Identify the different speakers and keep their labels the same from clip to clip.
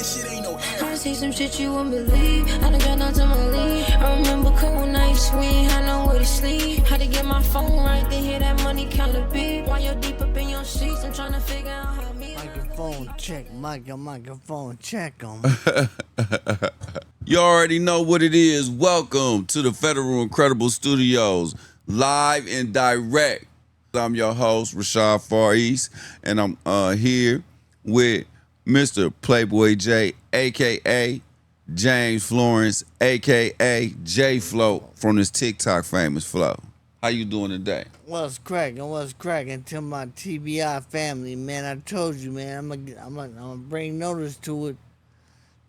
Speaker 1: that shit ain't no air.
Speaker 2: I see some shit you wouldn't believe. I done got down to my league. I remember cold nights, we ain't had nowhere to sleep. Had to get my phone right to hear that money count a beat. While you're deep up in your sheets, I'm trying to figure out how me.
Speaker 3: Microphone check, microphone check 'em.
Speaker 4: You already know what it is. Welcome to the Federal Incredible Studios, live and direct. I'm your host, Rashad Far East, and I'm here with Mr. Playboi J, a.k.a. James Florence, a.k.a. J Flow, from this TikTok famous flow. How you doing today?
Speaker 3: What's cracking to my TBI family, man. I told you, man, I'm gonna bring notice to it.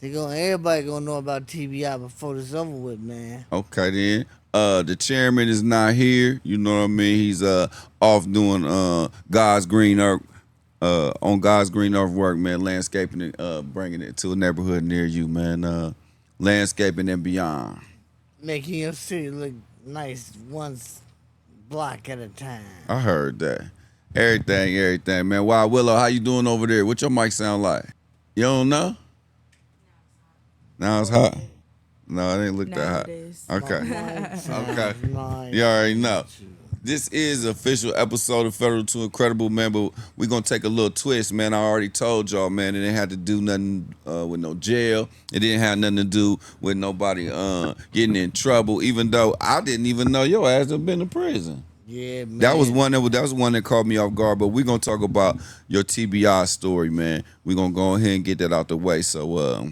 Speaker 3: Everybody gonna know about TBI before this over with, man.
Speaker 4: Okay then. The chairman is not here. You know what I mean? He's off doing God's green earth on God's green earth work, man. Landscaping it, bringing it to a neighborhood near you, man. Landscaping and beyond.
Speaker 3: Making your city look nice once block at a time.
Speaker 4: I heard that. Everything, man. Wild Willow, how you doing over there? What your mic sound like? You don't know? Now it's hot. No, it ain't look that hot.
Speaker 5: It is.
Speaker 4: Okay. Okay.
Speaker 3: Nice.
Speaker 4: You already know. This is an official episode of Federal to Incredible, man, but we're going to take a little twist, man. I already told y'all, man, it didn't have to do nothing with no jail. It didn't have nothing to do with nobody getting in trouble, even though I didn't even know your ass had been to prison.
Speaker 3: Yeah, man.
Speaker 4: That was one that caught me off guard, but we're going to talk about your TBI story, man. We're going to go ahead and get that out the way. So,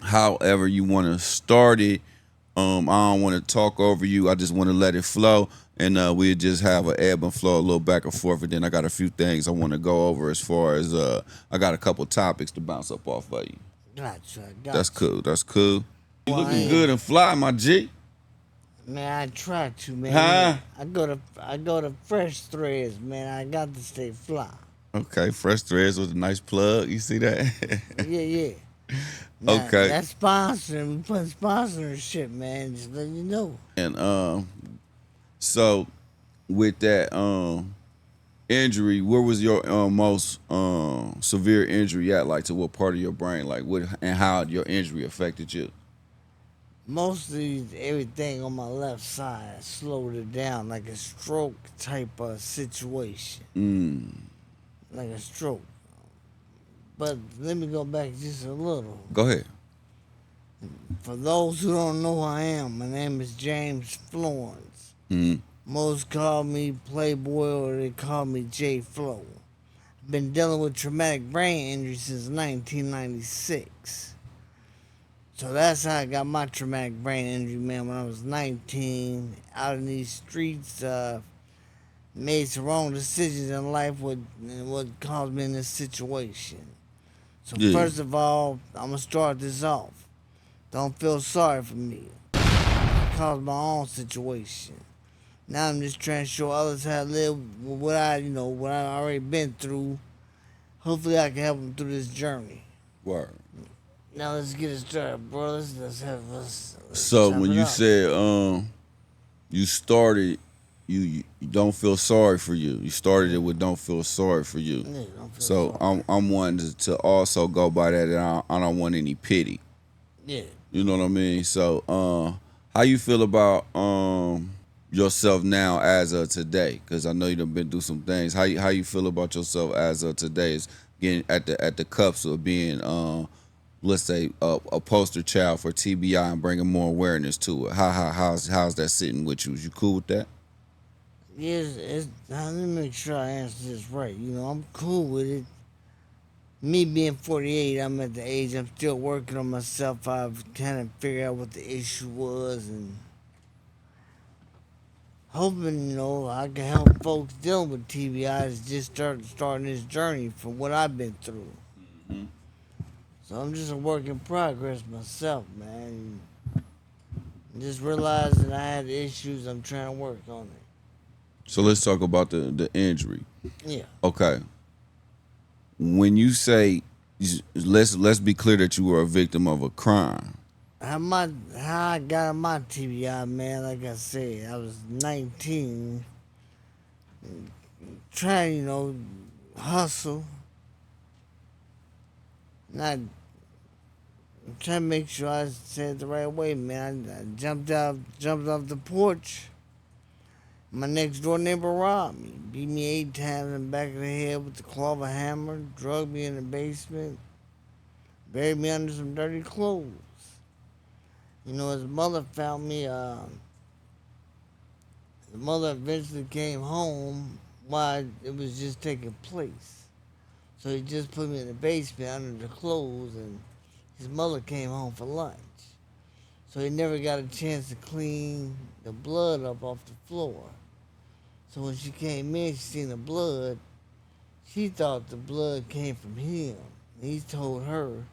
Speaker 4: however you want to start it, I don't want to talk over you. I just want to let it flow, and we'll just have an ebb and flow, a little back and forth. And then I got a few things I want to go over as far as I got a couple topics to bounce up off of you.
Speaker 3: Gotcha.
Speaker 4: That's cool. You looking good and fly, my G.
Speaker 3: Man, I try to, man.
Speaker 4: Huh?
Speaker 3: I go to Fresh Threads, man. I got to stay fly.
Speaker 4: Okay, Fresh Threads was a nice plug. You see that?
Speaker 3: Yeah. Now,
Speaker 4: Okay.
Speaker 3: That's sponsoring. We put sponsoring shit, man. Just let you know.
Speaker 4: And so with that injury, where was your most severe injury at? Like, to what part of your brain? Like, what and how your injury affected you?
Speaker 3: Mostly everything on my left side slowed it down, like a stroke type of situation. Like a stroke. But let me go back just a little.
Speaker 4: Go ahead.
Speaker 3: For those who don't know who I am, my name is James Florence. Most call me Playboi, or they call me J Flow. I've been dealing with traumatic brain injury since 1996. So that's how I got my traumatic brain injury, man, when I was 19, out in these streets, made some wrong decisions in life, what caused me in this situation. So First of all, I'm going to start this off. Don't feel sorry for me. I caused my own situation. Now I'm just trying to show others how to live with what I already been through. Hopefully I can help them through this journey.
Speaker 4: Word.
Speaker 3: Now let's get it started, bro. Let's have us.
Speaker 4: So when you said you started, you don't feel sorry for you. You started it with don't feel sorry for you.
Speaker 3: Yeah, don't feel
Speaker 4: So
Speaker 3: sorry.
Speaker 4: I'm wanting to also go by that, and I don't want any pity.
Speaker 3: Yeah.
Speaker 4: You know what I mean? So how you feel about yourself now as of today? Because I know you done been through some things. How you feel about yourself as of today? Is getting at the cups of being let's say a poster child for TBI and bringing more awareness to it. How's that sitting with you? Is you cool with that?
Speaker 3: Yes, let me make sure I answer this right. I'm cool with it. Me being 48, I'm at the age I'm still working on myself. I've kind of figured out what the issue was, and hoping, I can help folks dealing with TBI is just starting this journey from what I've been through. So I'm just a work in progress myself, man. Just realizing I had issues, I'm trying to work on it.
Speaker 4: So let's talk about the injury.
Speaker 3: Yeah.
Speaker 4: Okay. When you say, let's be clear that you were a victim of a crime.
Speaker 3: How I got on my TBI, man, like I said, I was 19, trying, hustle, not I'm trying to make sure I said it the right way, man. I jumped off the porch. My next door neighbor robbed me, beat me 8 times in the back of the head with the claw of a hammer, drugged me in the basement, buried me under some dirty clothes. You know, his mother found me. His mother eventually came home while it was just taking place. So he just put me in the basement under the clothes, and his mother came home for lunch. So he never got a chance to clean the blood up off the floor. So when she came in, she seen the blood. She thought the blood came from him. He told her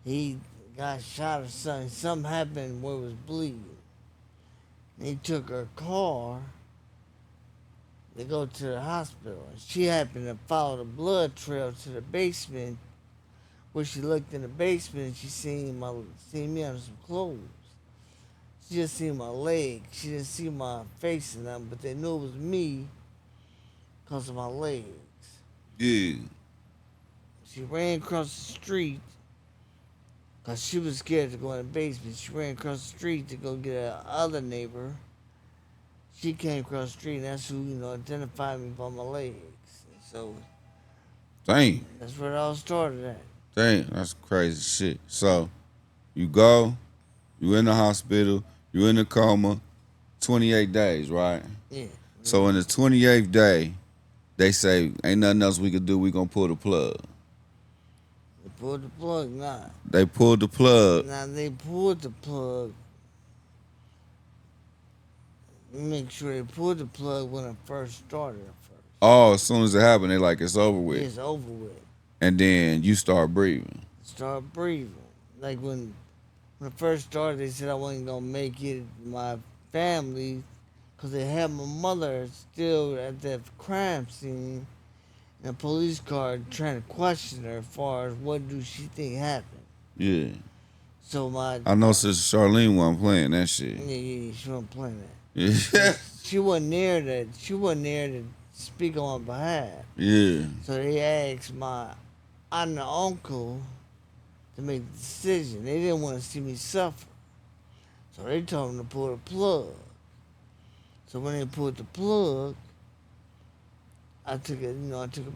Speaker 3: he got shot or something. Something happened where it was bleeding. And he took her car to go to the hospital. She happened to follow the blood trail to the basement, where she looked in the basement and she seen me under some clothes. She just seen my leg. She didn't see my face and nothing, but they knew it was me because of my legs.
Speaker 4: Yeah.
Speaker 3: She ran across the street because she was scared to go in the basement. She ran across the street to go get her other neighbor. She came across the street, and that's who, identified me by my legs. So,
Speaker 4: Dang.
Speaker 3: that's where it all started at.
Speaker 4: Dang, that's crazy shit. So, you go, you in the hospital, you in the coma, 28 days, right?
Speaker 3: Yeah.
Speaker 4: So in the 28th day, they say, ain't nothing else we could do, we gonna pull the plug.
Speaker 3: They pulled the plug, nah.
Speaker 4: They pulled the plug.
Speaker 3: Now, they pulled the plug. Make sure they pulled the plug when it first started at first.
Speaker 4: Oh, as soon as it happened, they like, it's over with.
Speaker 3: It's over with.
Speaker 4: And then you start breathing.
Speaker 3: Start breathing. Like when it first started, they said I wasn't gonna make it. My family, because they had my mother still at that crime scene in a police car trying to question her as far as what do she think happened.
Speaker 4: Yeah.
Speaker 3: So
Speaker 4: I know Sister Charlene wasn't playing that shit.
Speaker 3: Yeah, she wasn't playing that.
Speaker 4: Yeah.
Speaker 3: She wasn't there to speak on behalf.
Speaker 4: Yeah.
Speaker 3: So they asked my aunt and uncle to make the decision. They didn't want to see me suffer. So they told them to pull the plug. So when they pulled the plug, I took a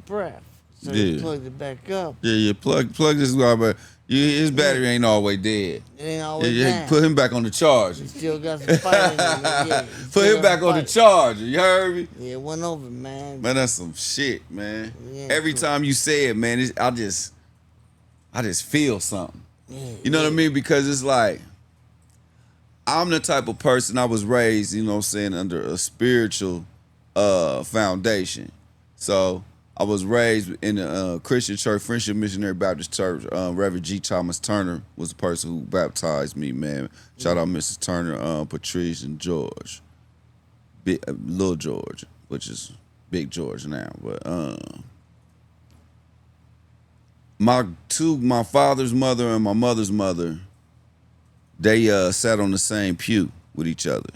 Speaker 3: breath. So they plugged it back up.
Speaker 4: Yeah, plug this guy, but his battery ain't always dead.
Speaker 3: It ain't always down.
Speaker 4: Put him back on the charger.
Speaker 3: He still got some fight in him. Yeah,
Speaker 4: put him back on the charger. You heard me?
Speaker 3: Yeah, it went over, man.
Speaker 4: Man, that's some shit, man.
Speaker 3: Yeah,
Speaker 4: Every time you say it, man, I just feel something.
Speaker 3: Yeah,
Speaker 4: you know what I mean? Because it's like, I'm the type of person, I was raised, under a spiritual foundation. So I was raised in a Christian church, Friendship Missionary Baptist Church. Reverend G. Thomas Turner was the person who baptized me, man. Shout out Mrs. Turner, Patrice, and George. Little George, which is Big George now. But my father's mother and my mother's mother, they sat on the same pew with each other.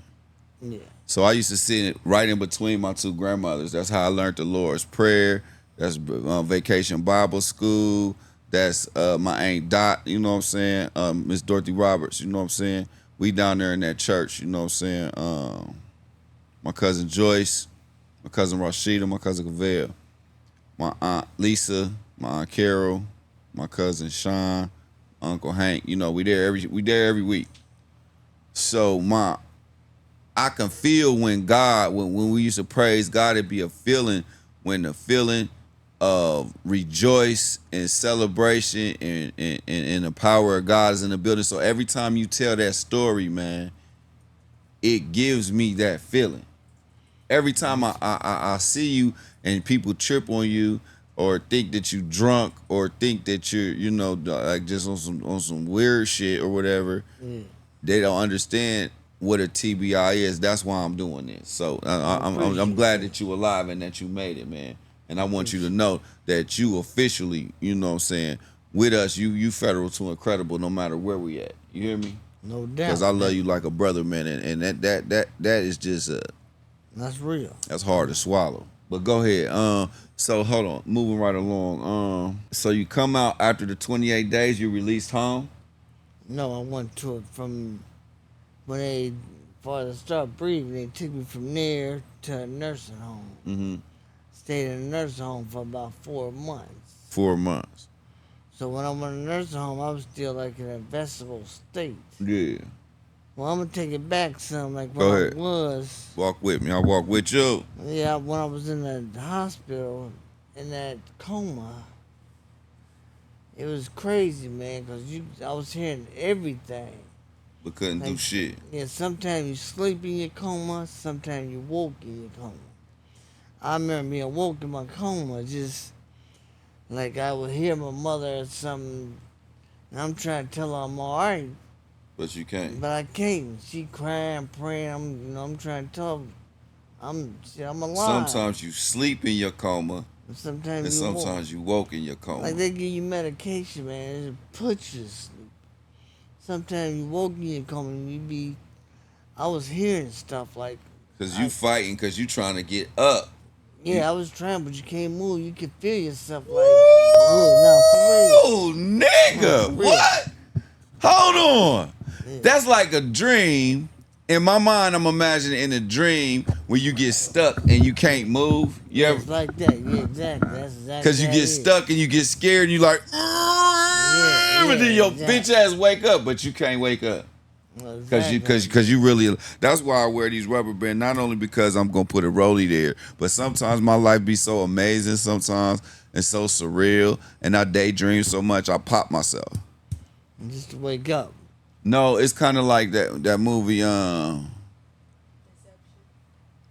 Speaker 3: Yeah.
Speaker 4: So I used to sit right in between my two grandmothers. That's how I learned the Lord's Prayer. That's Vacation Bible School. That's my Aunt Dot, you know what I'm saying? Miss Dorothy Roberts, you know what I'm saying? We down there in that church, you know what I'm saying? My cousin Joyce, my cousin Rashida, my cousin Cavell, my Aunt Lisa, my Aunt Carol, my cousin Sean, Uncle Hank. We there every week. So I can feel when we used to praise God, it'd be a feeling, when the feeling of rejoice and celebration and the power of God is in the building. So every time you tell that story, man, it gives me that feeling. Every time I see you and people trip on you or think that you drunk or think that you're, like just on some weird shit or whatever, they don't understand what a TBI is. That's why I'm doing this. So I'm glad that you alive and that you made it, man. And I want you to know that you officially, with us, you federal to incredible no matter where we at. You hear me?
Speaker 3: No doubt.
Speaker 4: Because I love you like a brother, man. And that is just
Speaker 3: that's real.
Speaker 4: That's hard to swallow. But go ahead. So hold on, moving right along. So you come out after the 28 days, you released home.
Speaker 3: No, I went to it from when they, before I started breathing, they took me from there to a nursing home.
Speaker 4: Mm-hmm.
Speaker 3: Stayed in a nursing home for about 4 months.
Speaker 4: 4 months.
Speaker 3: So when I went to the nursing home, I was still like in a vegetable state.
Speaker 4: Yeah.
Speaker 3: Well, I'm gonna take it back some, like when
Speaker 4: Go
Speaker 3: I
Speaker 4: ahead.
Speaker 3: was.
Speaker 4: Walk with me. I'll walk with you.
Speaker 3: Yeah, when I was in the hospital, in that coma, it was crazy, man, because I was hearing everything.
Speaker 4: But couldn't do
Speaker 3: Like,
Speaker 4: shit.
Speaker 3: yeah, sometimes you sleep in your coma, sometimes you woke in your coma. I remember being woke in my coma, just like I would hear my mother or something, and I'm trying to tell her I'm all right,
Speaker 4: But you can't.
Speaker 3: but I can't. She crying, praying. I'm trying to tell her I'm alive.
Speaker 4: Sometimes you sleep in your coma,
Speaker 3: Sometimes
Speaker 4: and
Speaker 3: you woke.
Speaker 4: sometimes you woke in your coma.
Speaker 3: Like they give you medication, man, it puts you to sleep. Sometimes you woke in your coma and I was hearing stuff like.
Speaker 4: Cause you fighting, cause you trying to get up.
Speaker 3: Yeah, I was trying, but you can't move. You can feel yourself like.
Speaker 4: Oh, nigga,
Speaker 3: No, for real.
Speaker 4: what? Hold on.
Speaker 3: Yeah.
Speaker 4: That's like a dream. In my mind, I'm imagining in a dream when you get stuck and you can't move. You
Speaker 3: Yeah,
Speaker 4: ever?
Speaker 3: it's like that. Yeah, exactly. That's exactly.
Speaker 4: Cause you
Speaker 3: how
Speaker 4: get
Speaker 3: it is.
Speaker 4: stuck and you get scared and you like,
Speaker 3: Yeah,
Speaker 4: and then your
Speaker 3: exactly.
Speaker 4: bitch ass wake up, but you can't wake up.
Speaker 3: Well,
Speaker 4: Cause
Speaker 3: exactly.
Speaker 4: you really. That's why I wear these rubber bands. Not only because I'm gonna put a rollie there, but sometimes my life be so amazing. Sometimes and so surreal, and I daydream so much I pop myself.
Speaker 3: Just to wake up.
Speaker 4: No, it's kind of like that movie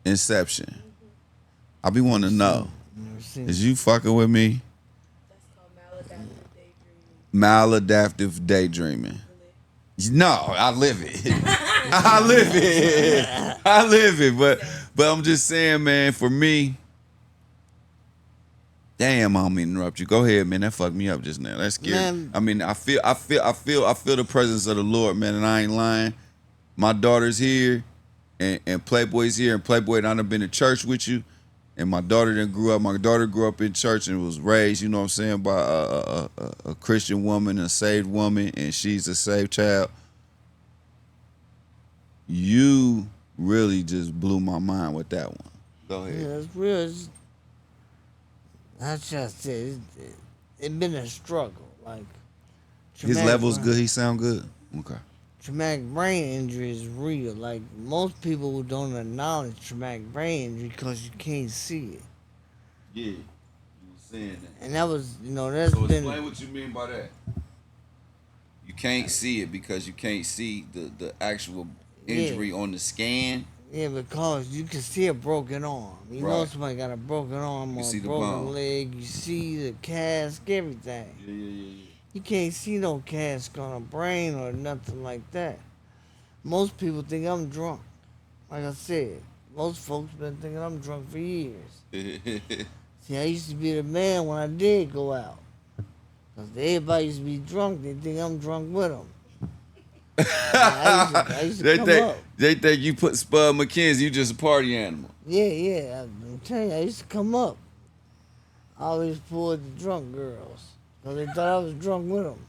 Speaker 4: Inception. I be wanting to know,
Speaker 3: Never seen
Speaker 4: is you fucking with me?
Speaker 1: That's called maladaptive daydreaming.
Speaker 4: Maladaptive daydreaming. No, I live it. I live it. I live it. But I'm just saying, man, for me, damn, I don't mean to interrupt you. Go ahead, man. That fucked me up just now. That's scary.
Speaker 3: Man.
Speaker 4: I mean, I feel the presence of the Lord, man, and I ain't lying. My daughter's here, and Playboy's here, and Playboy, I done been to church with you, and my daughter then grew up. My daughter grew up in church and was raised, you know what I'm saying, by a Christian woman, a saved woman, and she's a saved child. You really just blew my mind with that one. Go ahead.
Speaker 3: Yeah, it's real. That's just it. It's been a struggle. Like
Speaker 4: His
Speaker 3: traumatic
Speaker 4: level's
Speaker 3: brain-
Speaker 4: good. He sound good. Okay.
Speaker 3: Traumatic brain injury is real. Like most people don't acknowledge traumatic brain injury because you can't see it.
Speaker 4: Yeah, you were saying that.
Speaker 3: And that was, that's
Speaker 4: So
Speaker 3: been.
Speaker 4: explain what you mean by that. You can't see it because you can't see the actual injury on the scan.
Speaker 3: Yeah, because you can see a broken arm. You know
Speaker 4: Right.
Speaker 3: somebody got a broken arm
Speaker 4: You
Speaker 3: or
Speaker 4: see
Speaker 3: a
Speaker 4: the
Speaker 3: broken
Speaker 4: bone.
Speaker 3: leg. You see the cask, everything.
Speaker 4: Yeah.
Speaker 3: You can't see no cask on a brain or nothing like that. Most people think I'm drunk. Like I said, most folks been thinking I'm drunk for years. See, I used to be the man when I did go out. Because everybody used to be drunk. They think I'm drunk with them. I used to come up.
Speaker 4: They think you put Spud McKenzie, you just a party animal.
Speaker 3: Yeah. I'm telling you, I used to come up. I always pulled the drunk girls. Because they thought I was drunk with them.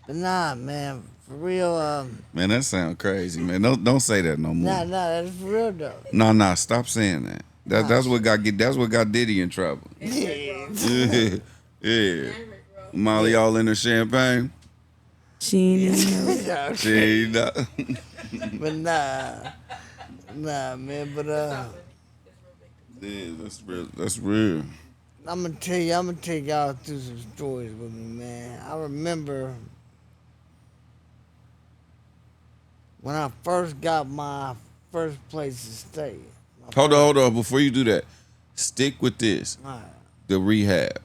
Speaker 3: But nah, man, for real,
Speaker 4: Man, that sound crazy, man. Don't say that no more.
Speaker 3: nah, that's for real though.
Speaker 4: Nah, stop saying that. That's what got Diddy in trouble.
Speaker 3: Yeah.
Speaker 4: Yeah. Molly all in her champagne.
Speaker 1: She
Speaker 4: She ain't know.
Speaker 3: But nah, man, but
Speaker 4: Yeah, that's real.
Speaker 3: I'm gonna take y'all through some stories with me, man. I remember when I first got my first place to stay.
Speaker 4: Hold on. Before you do that, stick with this.
Speaker 3: All right.
Speaker 4: The rehab.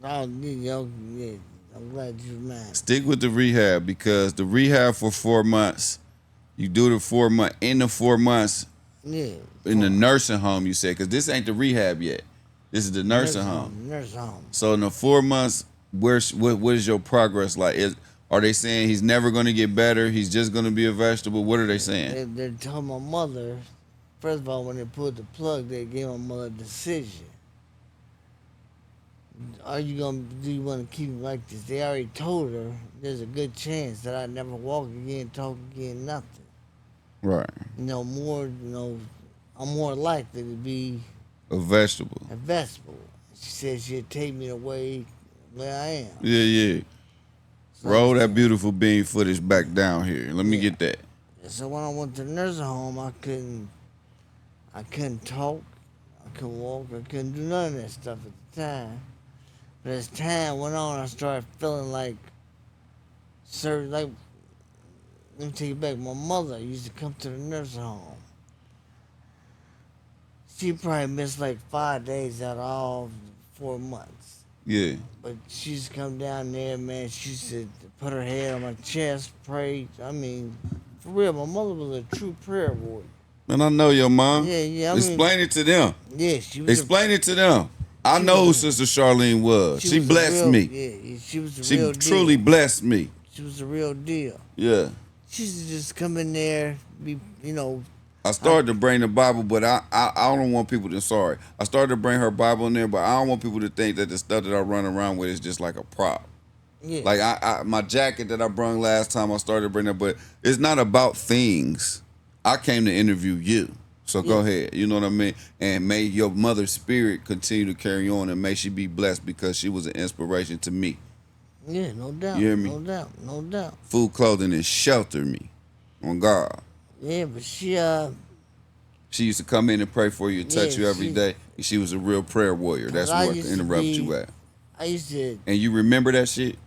Speaker 3: Oh, yeah, I'm glad you reminded.
Speaker 4: Stick with the rehab because the rehab for 4 months, you do the 4 months. In the 4 months,
Speaker 3: Yeah.
Speaker 4: in the nursing home, you said, because this ain't the rehab yet. This is the nursing home.
Speaker 3: Nursing home.
Speaker 4: So in the 4 months, what is your progress like? Are they saying he's never going to get better? He's just going to be a vegetable? What are they saying?
Speaker 3: They told my mother first of all, when they pulled the plug, they gave my mother a decision. Do you want to keep it like this? They already told her there's a good chance that I never walk again, talk again, nothing.
Speaker 4: Right.
Speaker 3: I'm more likely to be
Speaker 4: A vegetable.
Speaker 3: a vegetable. She said she'd take me away where I am.
Speaker 4: Yeah. Roll that beautiful bean footage back down here. Let me get that.
Speaker 3: So when I went to the nursing home, I couldn't talk, I couldn't walk, I couldn't do none of that stuff at the time. But as time went on, I started feeling like let me take it back. My mother used to come to the nursing home. She probably missed like 5 days out of all 4 months.
Speaker 4: Yeah.
Speaker 3: But she used to come down there, man. She used to put her head on my chest, pray. I mean, for real, my mother was a true prayer warrior.
Speaker 4: Man, I know your mom.
Speaker 3: Yeah.
Speaker 4: Explain it to them.
Speaker 3: Yeah, she was.
Speaker 4: Explain it to them. I know who Sister Charlene was. She blessed me.
Speaker 3: Yeah, she was the real deal.
Speaker 4: She truly blessed me.
Speaker 3: She was the real deal.
Speaker 4: Yeah.
Speaker 3: She used to just come in there,
Speaker 4: I started to bring the Bible, but I don't want people to, sorry. I started to bring her Bible in there, but I don't want people to think that the stuff that I run around with is just like a prop.
Speaker 3: Yeah.
Speaker 4: Like my jacket that I brung last time, I started to bring that, but it's not about things. I came to interview you. So go ahead, you know what I mean? And may your mother's spirit continue to carry on, and may she be blessed because she was an inspiration to me.
Speaker 3: Yeah, no doubt.
Speaker 4: You hear me?
Speaker 3: No doubt.
Speaker 4: Food, clothing, and shelter me. On God.
Speaker 3: Yeah, but she
Speaker 4: used to come in and pray for you and touch you every day. And she was a real prayer warrior. That's where I interrupted you at.
Speaker 3: I used to.
Speaker 4: And you remember that shit?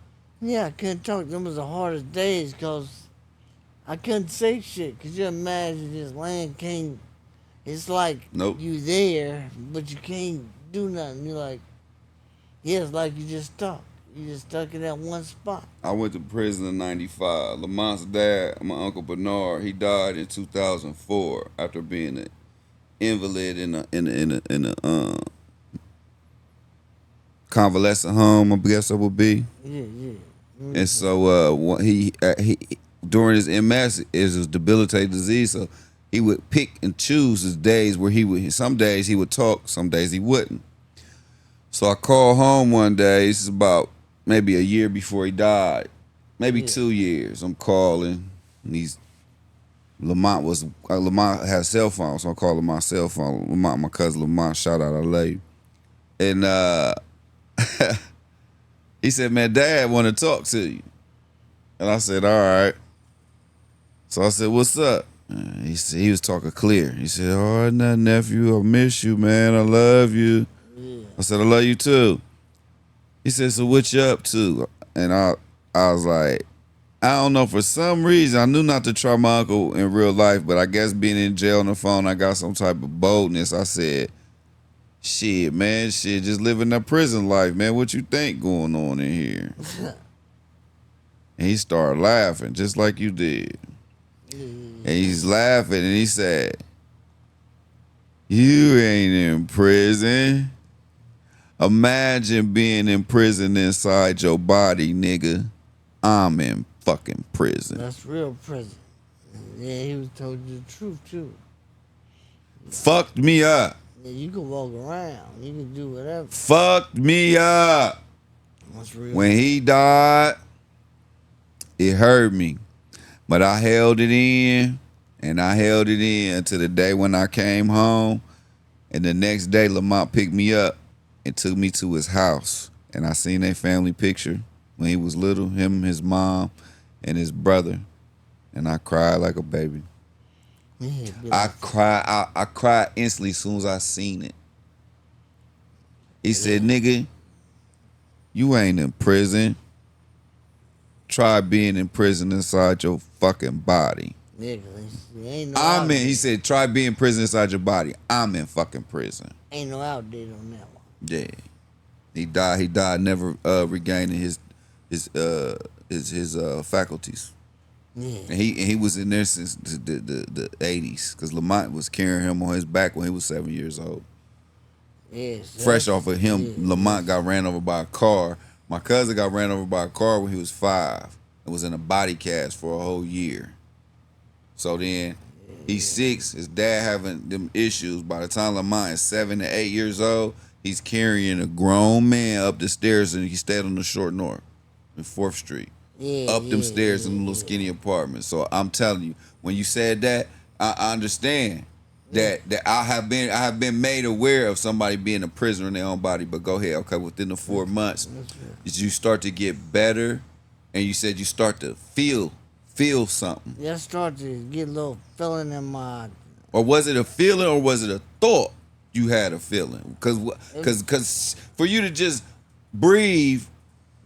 Speaker 3: Yeah, I couldn't talk. Them was the hardest days because I couldn't say shit. Could you imagine this land can't. It's like you there, but you can't do nothing. You're like, it's like you just stuck. You just stuck in that one spot.
Speaker 4: I went to prison in '95. Lamont's dad, my uncle Bernard, he died in 2004 after being an invalid in a convalescent home, I guess it would be.
Speaker 3: Yeah. Mm-hmm.
Speaker 4: And so he during his MS, it was a debilitating disease, so he would pick and choose his days where some days he would talk, some days he wouldn't. So I called home one day, this is about maybe a year before he died, maybe 2 years. I'm calling, and Lamont had a cell phone, so I called him my cell phone. Lamont, my cousin Lamont, shout out, I love you. And he said, man, Dad want to talk to you. And I said, all right. So I said, what's up? He was talking clear. He said, all right, now, nephew, I miss you, man. I love you. Yeah. I said, I love you too. He said, so what you up to? And I was like, I don't know, for some reason, I knew not to try my uncle in real life, but I guess being in jail on the phone, I got some type of boldness. I said, shit, man, just living that prison life, man. What you think going on in here? And he started laughing, just like you did. And he's laughing, and he said, you ain't in prison. Imagine being in prison inside your body, nigga. I'm in fucking prison.
Speaker 3: That's real prison. Yeah, he was told you the truth, too.
Speaker 4: Fucked me up.
Speaker 3: Yeah, you can walk around. You can do whatever.
Speaker 4: Fucked me up.
Speaker 3: That's real.
Speaker 4: When he died, it hurt me. But I held it in, and I held it in until the day when I came home. And the next day, Lamont picked me up and took me to his house. And I seen their family picture when he was little, him, his mom, and his brother. And I cried like a baby.
Speaker 3: Yeah,
Speaker 4: I cried instantly as soon as I seen it. He said, nigga, you ain't in prison. Try being in prison inside your fucking body.
Speaker 3: Yeah, ain't no
Speaker 4: he said, try being in prison inside your body. I'm in fucking prison.
Speaker 3: Ain't no outdate on that one.
Speaker 4: Yeah. He died never regaining his faculties.
Speaker 3: Yeah.
Speaker 4: And he was in there since the 80s, because Lamont was carrying him on his back when he was 7 years old.
Speaker 3: Yes.
Speaker 4: Fresh off of him, Lamont got ran over by a car. My cousin got ran over by a car when he was 5 and was in a body cast for a whole year. So then He's 6. His dad having them issues. By the time Lamont is 7 to 8 years old, he's carrying a grown man up the stairs, and he stayed on the Short North, in 4th Street, up them stairs in the little skinny apartment. So I'm telling you, when you said that, I understand that I have been made aware of somebody being a prisoner in their own body. But go ahead, okay. Within the 4 months, did you start to get better, and you said you start to feel something?
Speaker 3: Yeah, I started to get a little feeling in my.
Speaker 4: Or was it a feeling, or was it a thought you had a feeling? Because for you to just breathe,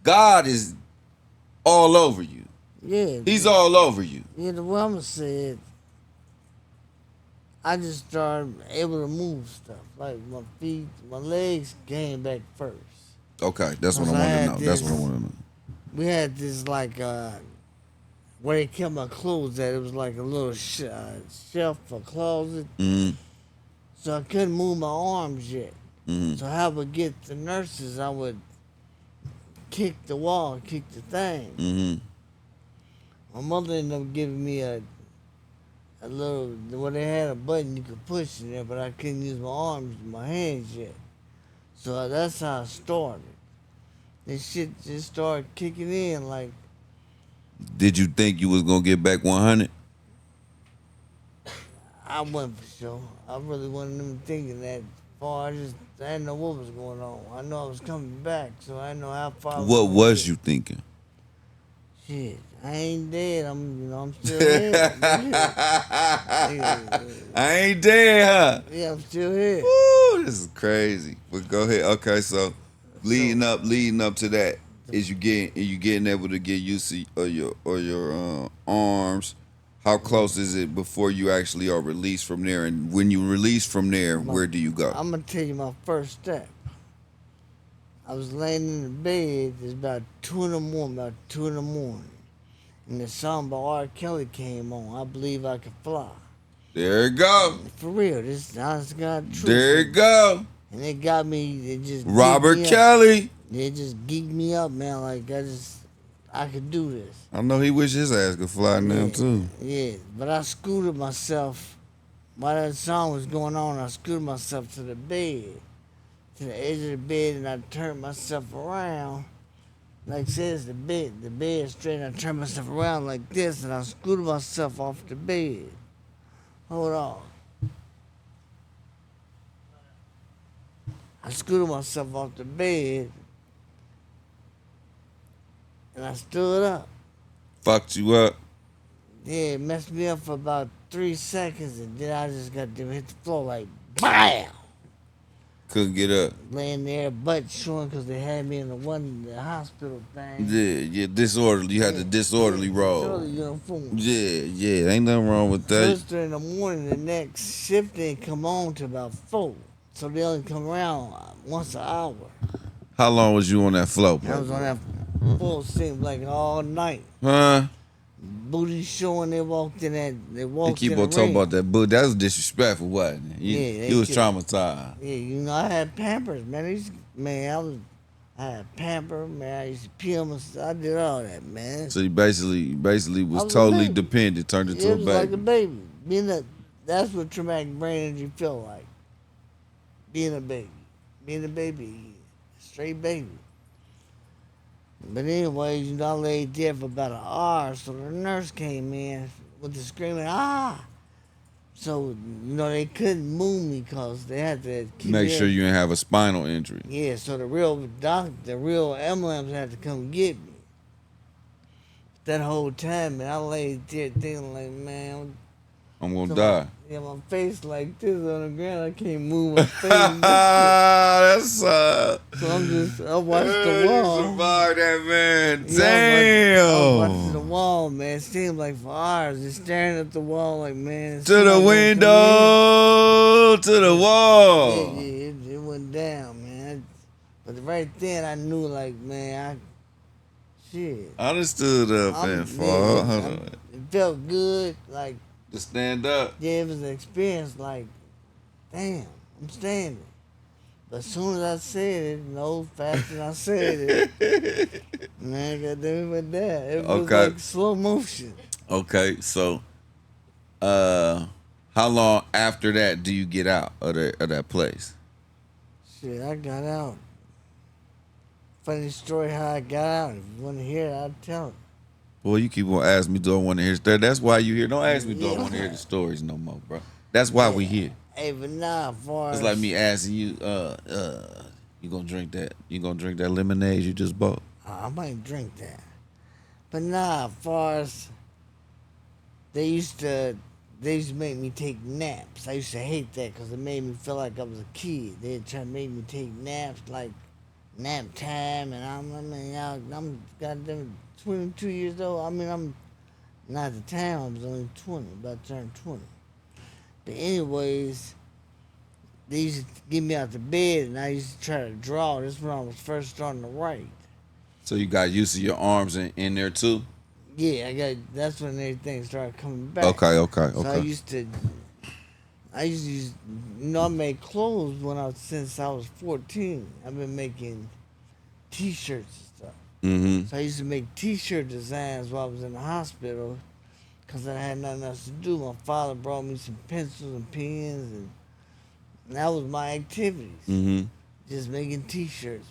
Speaker 4: God is all over you.
Speaker 3: Yeah.
Speaker 4: He's all over you.
Speaker 3: Yeah, the way I'm said, I just started able to move stuff. Like my feet, my legs came back first.
Speaker 4: Okay, that's what I want to know. That's what I want to know.
Speaker 3: We had this like where they kept my clothes at. It was like a little shelf or closet.
Speaker 4: Mm-hmm.
Speaker 3: So I couldn't move my arms yet.
Speaker 4: Mm-hmm.
Speaker 3: So how I would get the nurses, I would kick the wall, kick the thing.
Speaker 4: Mm-hmm.
Speaker 3: My mother ended up giving me a little, where they had a button you could push in there, but I couldn't use my arms, my hands yet. So that's how I started. This shit just started kicking in like.
Speaker 4: Did you think you was gonna get back 100?
Speaker 3: I wasn't for sure. I really wasn't even thinking that far. I didn't know what was going on. I know I was coming back, so I didn't know how far.
Speaker 4: What was you thinking?
Speaker 3: Shit, I ain't dead. I'm still here.
Speaker 4: I ain't dead, huh?
Speaker 3: Yeah, I'm still here.
Speaker 4: Woo, this is crazy. But go ahead. Okay, so leading up to that, is you getting able to get used to your arms. How close is it before you actually are released from there? And when you release from there, where do you go?
Speaker 3: I'm gonna tell you my first step. I was laying in the bed. It's about 2 in the morning, and the song by R. Kelly came on. I Believe I Can Fly.
Speaker 4: There you go.
Speaker 3: For real, this honest God truth.
Speaker 4: There you go.
Speaker 3: And it got me. It just
Speaker 4: Robert Kelly.
Speaker 3: It just geeked me up, man. Like I could do this.
Speaker 4: I know he wish his ass could fly now too.
Speaker 3: Yeah, but I scooted myself while that song was going on. I scooted myself to the bed, to the edge of the bed, and I turned myself around. Like says the bed straight. And I turned myself around like this, and I scooted myself off the bed. Hold on. I scooted myself off the bed, and I stood up.
Speaker 4: Fucked you up.
Speaker 3: Yeah, it messed me up for about 3 seconds, and then I just got to hit the floor like, BAM!
Speaker 4: Couldn't get up.
Speaker 3: Laying there, butt showing, because they had me in the hospital thing.
Speaker 4: Yeah, disorderly. You had the disorderly roll.
Speaker 3: Disorderly uniform.
Speaker 4: Yeah, ain't nothing wrong with that.
Speaker 3: First in the morning, the next shift didn't come on till about 4. So they only come around once an hour.
Speaker 4: How long was you on that floor, bro?
Speaker 3: I was on that floor, seemed like all night.
Speaker 4: Huh?
Speaker 3: Booty showing, they walked in that. They
Speaker 4: He keep on talking about that booty. That was disrespectful, wasn't it? He was traumatized.
Speaker 3: Yeah, I had Pampers, man. I had Pamper, man. I used to pee on myself. I did all that, man.
Speaker 4: So you basically was totally dependent, turned into
Speaker 3: It
Speaker 4: a
Speaker 3: was
Speaker 4: baby.
Speaker 3: like a baby. That's what traumatic brain injury feel like. Being a baby, straight baby. But anyways, I laid there for about an hour, so the nurse came in with the screaming, ah! So, they couldn't move me because they had to keep
Speaker 4: Make sure you didn't have a spinal injury.
Speaker 3: Yeah, so the real ambulance had to come get me. That whole time, man, I laid there thinking like, man,
Speaker 4: I'm gonna die.
Speaker 3: My face like this on the ground. I can't move my face.
Speaker 4: That's
Speaker 3: So I watched the wall.
Speaker 4: Survived that, man.
Speaker 3: Yeah,
Speaker 4: Damn.
Speaker 3: I was watching the wall, man. It seemed like for hours, just staring at the wall, like, man.
Speaker 4: To the window, to the wall.
Speaker 3: Yeah, it went down, man. But right then, I knew, like, man, shit.
Speaker 4: I done stood up and fall. Hold on.
Speaker 3: It felt good, like.
Speaker 4: To stand up.
Speaker 3: Yeah, it was an experience like, damn, I'm standing. But as soon as I said it, fast as I said it, man, goddamn it went down. It was like slow motion.
Speaker 4: Okay, so How long after that do you get out of that place?
Speaker 3: Shit, I got out. Funny story how I got out. If you want to hear it, I'll tell it.
Speaker 4: Boy, you keep on asking me, do I want to hear stories? That's why you here. Don't ask me, do I
Speaker 3: Yeah.
Speaker 4: want to hear the stories no more, bro. That's why we here.
Speaker 3: Hey, but nah, far
Speaker 4: It's
Speaker 3: as
Speaker 4: like me asking you, you gonna drink that? You gonna drink that lemonade you just bought?
Speaker 3: I might drink that. But nah, far as they used to make me take naps. I used to hate that because it made me feel like I was a kid. They'd try to make me take naps like nap time, and I'm goddamn 22 years old. I mean, I'm not at the time. I was only 20, about to turn 20. But anyways, they used to get me out the bed, and I used to try to draw. This is when I was first starting to write.
Speaker 4: So you got used to your arms in there too?
Speaker 3: Yeah, that's when everything started coming back.
Speaker 4: Okay.
Speaker 3: So I used to use, I made clothes since I was 14. I've been making T-shirts and stuff.
Speaker 4: Mm-hmm.
Speaker 3: So I used to make T-shirt designs while I was in the hospital because I had nothing else to do. My father brought me some pencils and pens, and that was my activities.
Speaker 4: Mm-hmm.
Speaker 3: Just making T-shirts.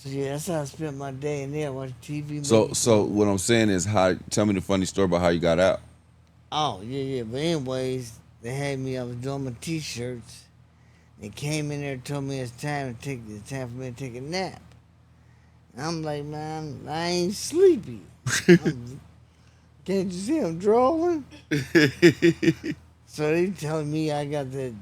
Speaker 3: So yeah, that's how I spent my day in there watching TV.
Speaker 4: So what I'm saying is, tell me the funny story about how you got out.
Speaker 3: Oh, yeah. But anyways, I was doing my T-shirts. They came in there and told me it's time for me to take a nap. And I'm like, man, I ain't sleepy. Can't you see I'm drawing? So they telling me I got the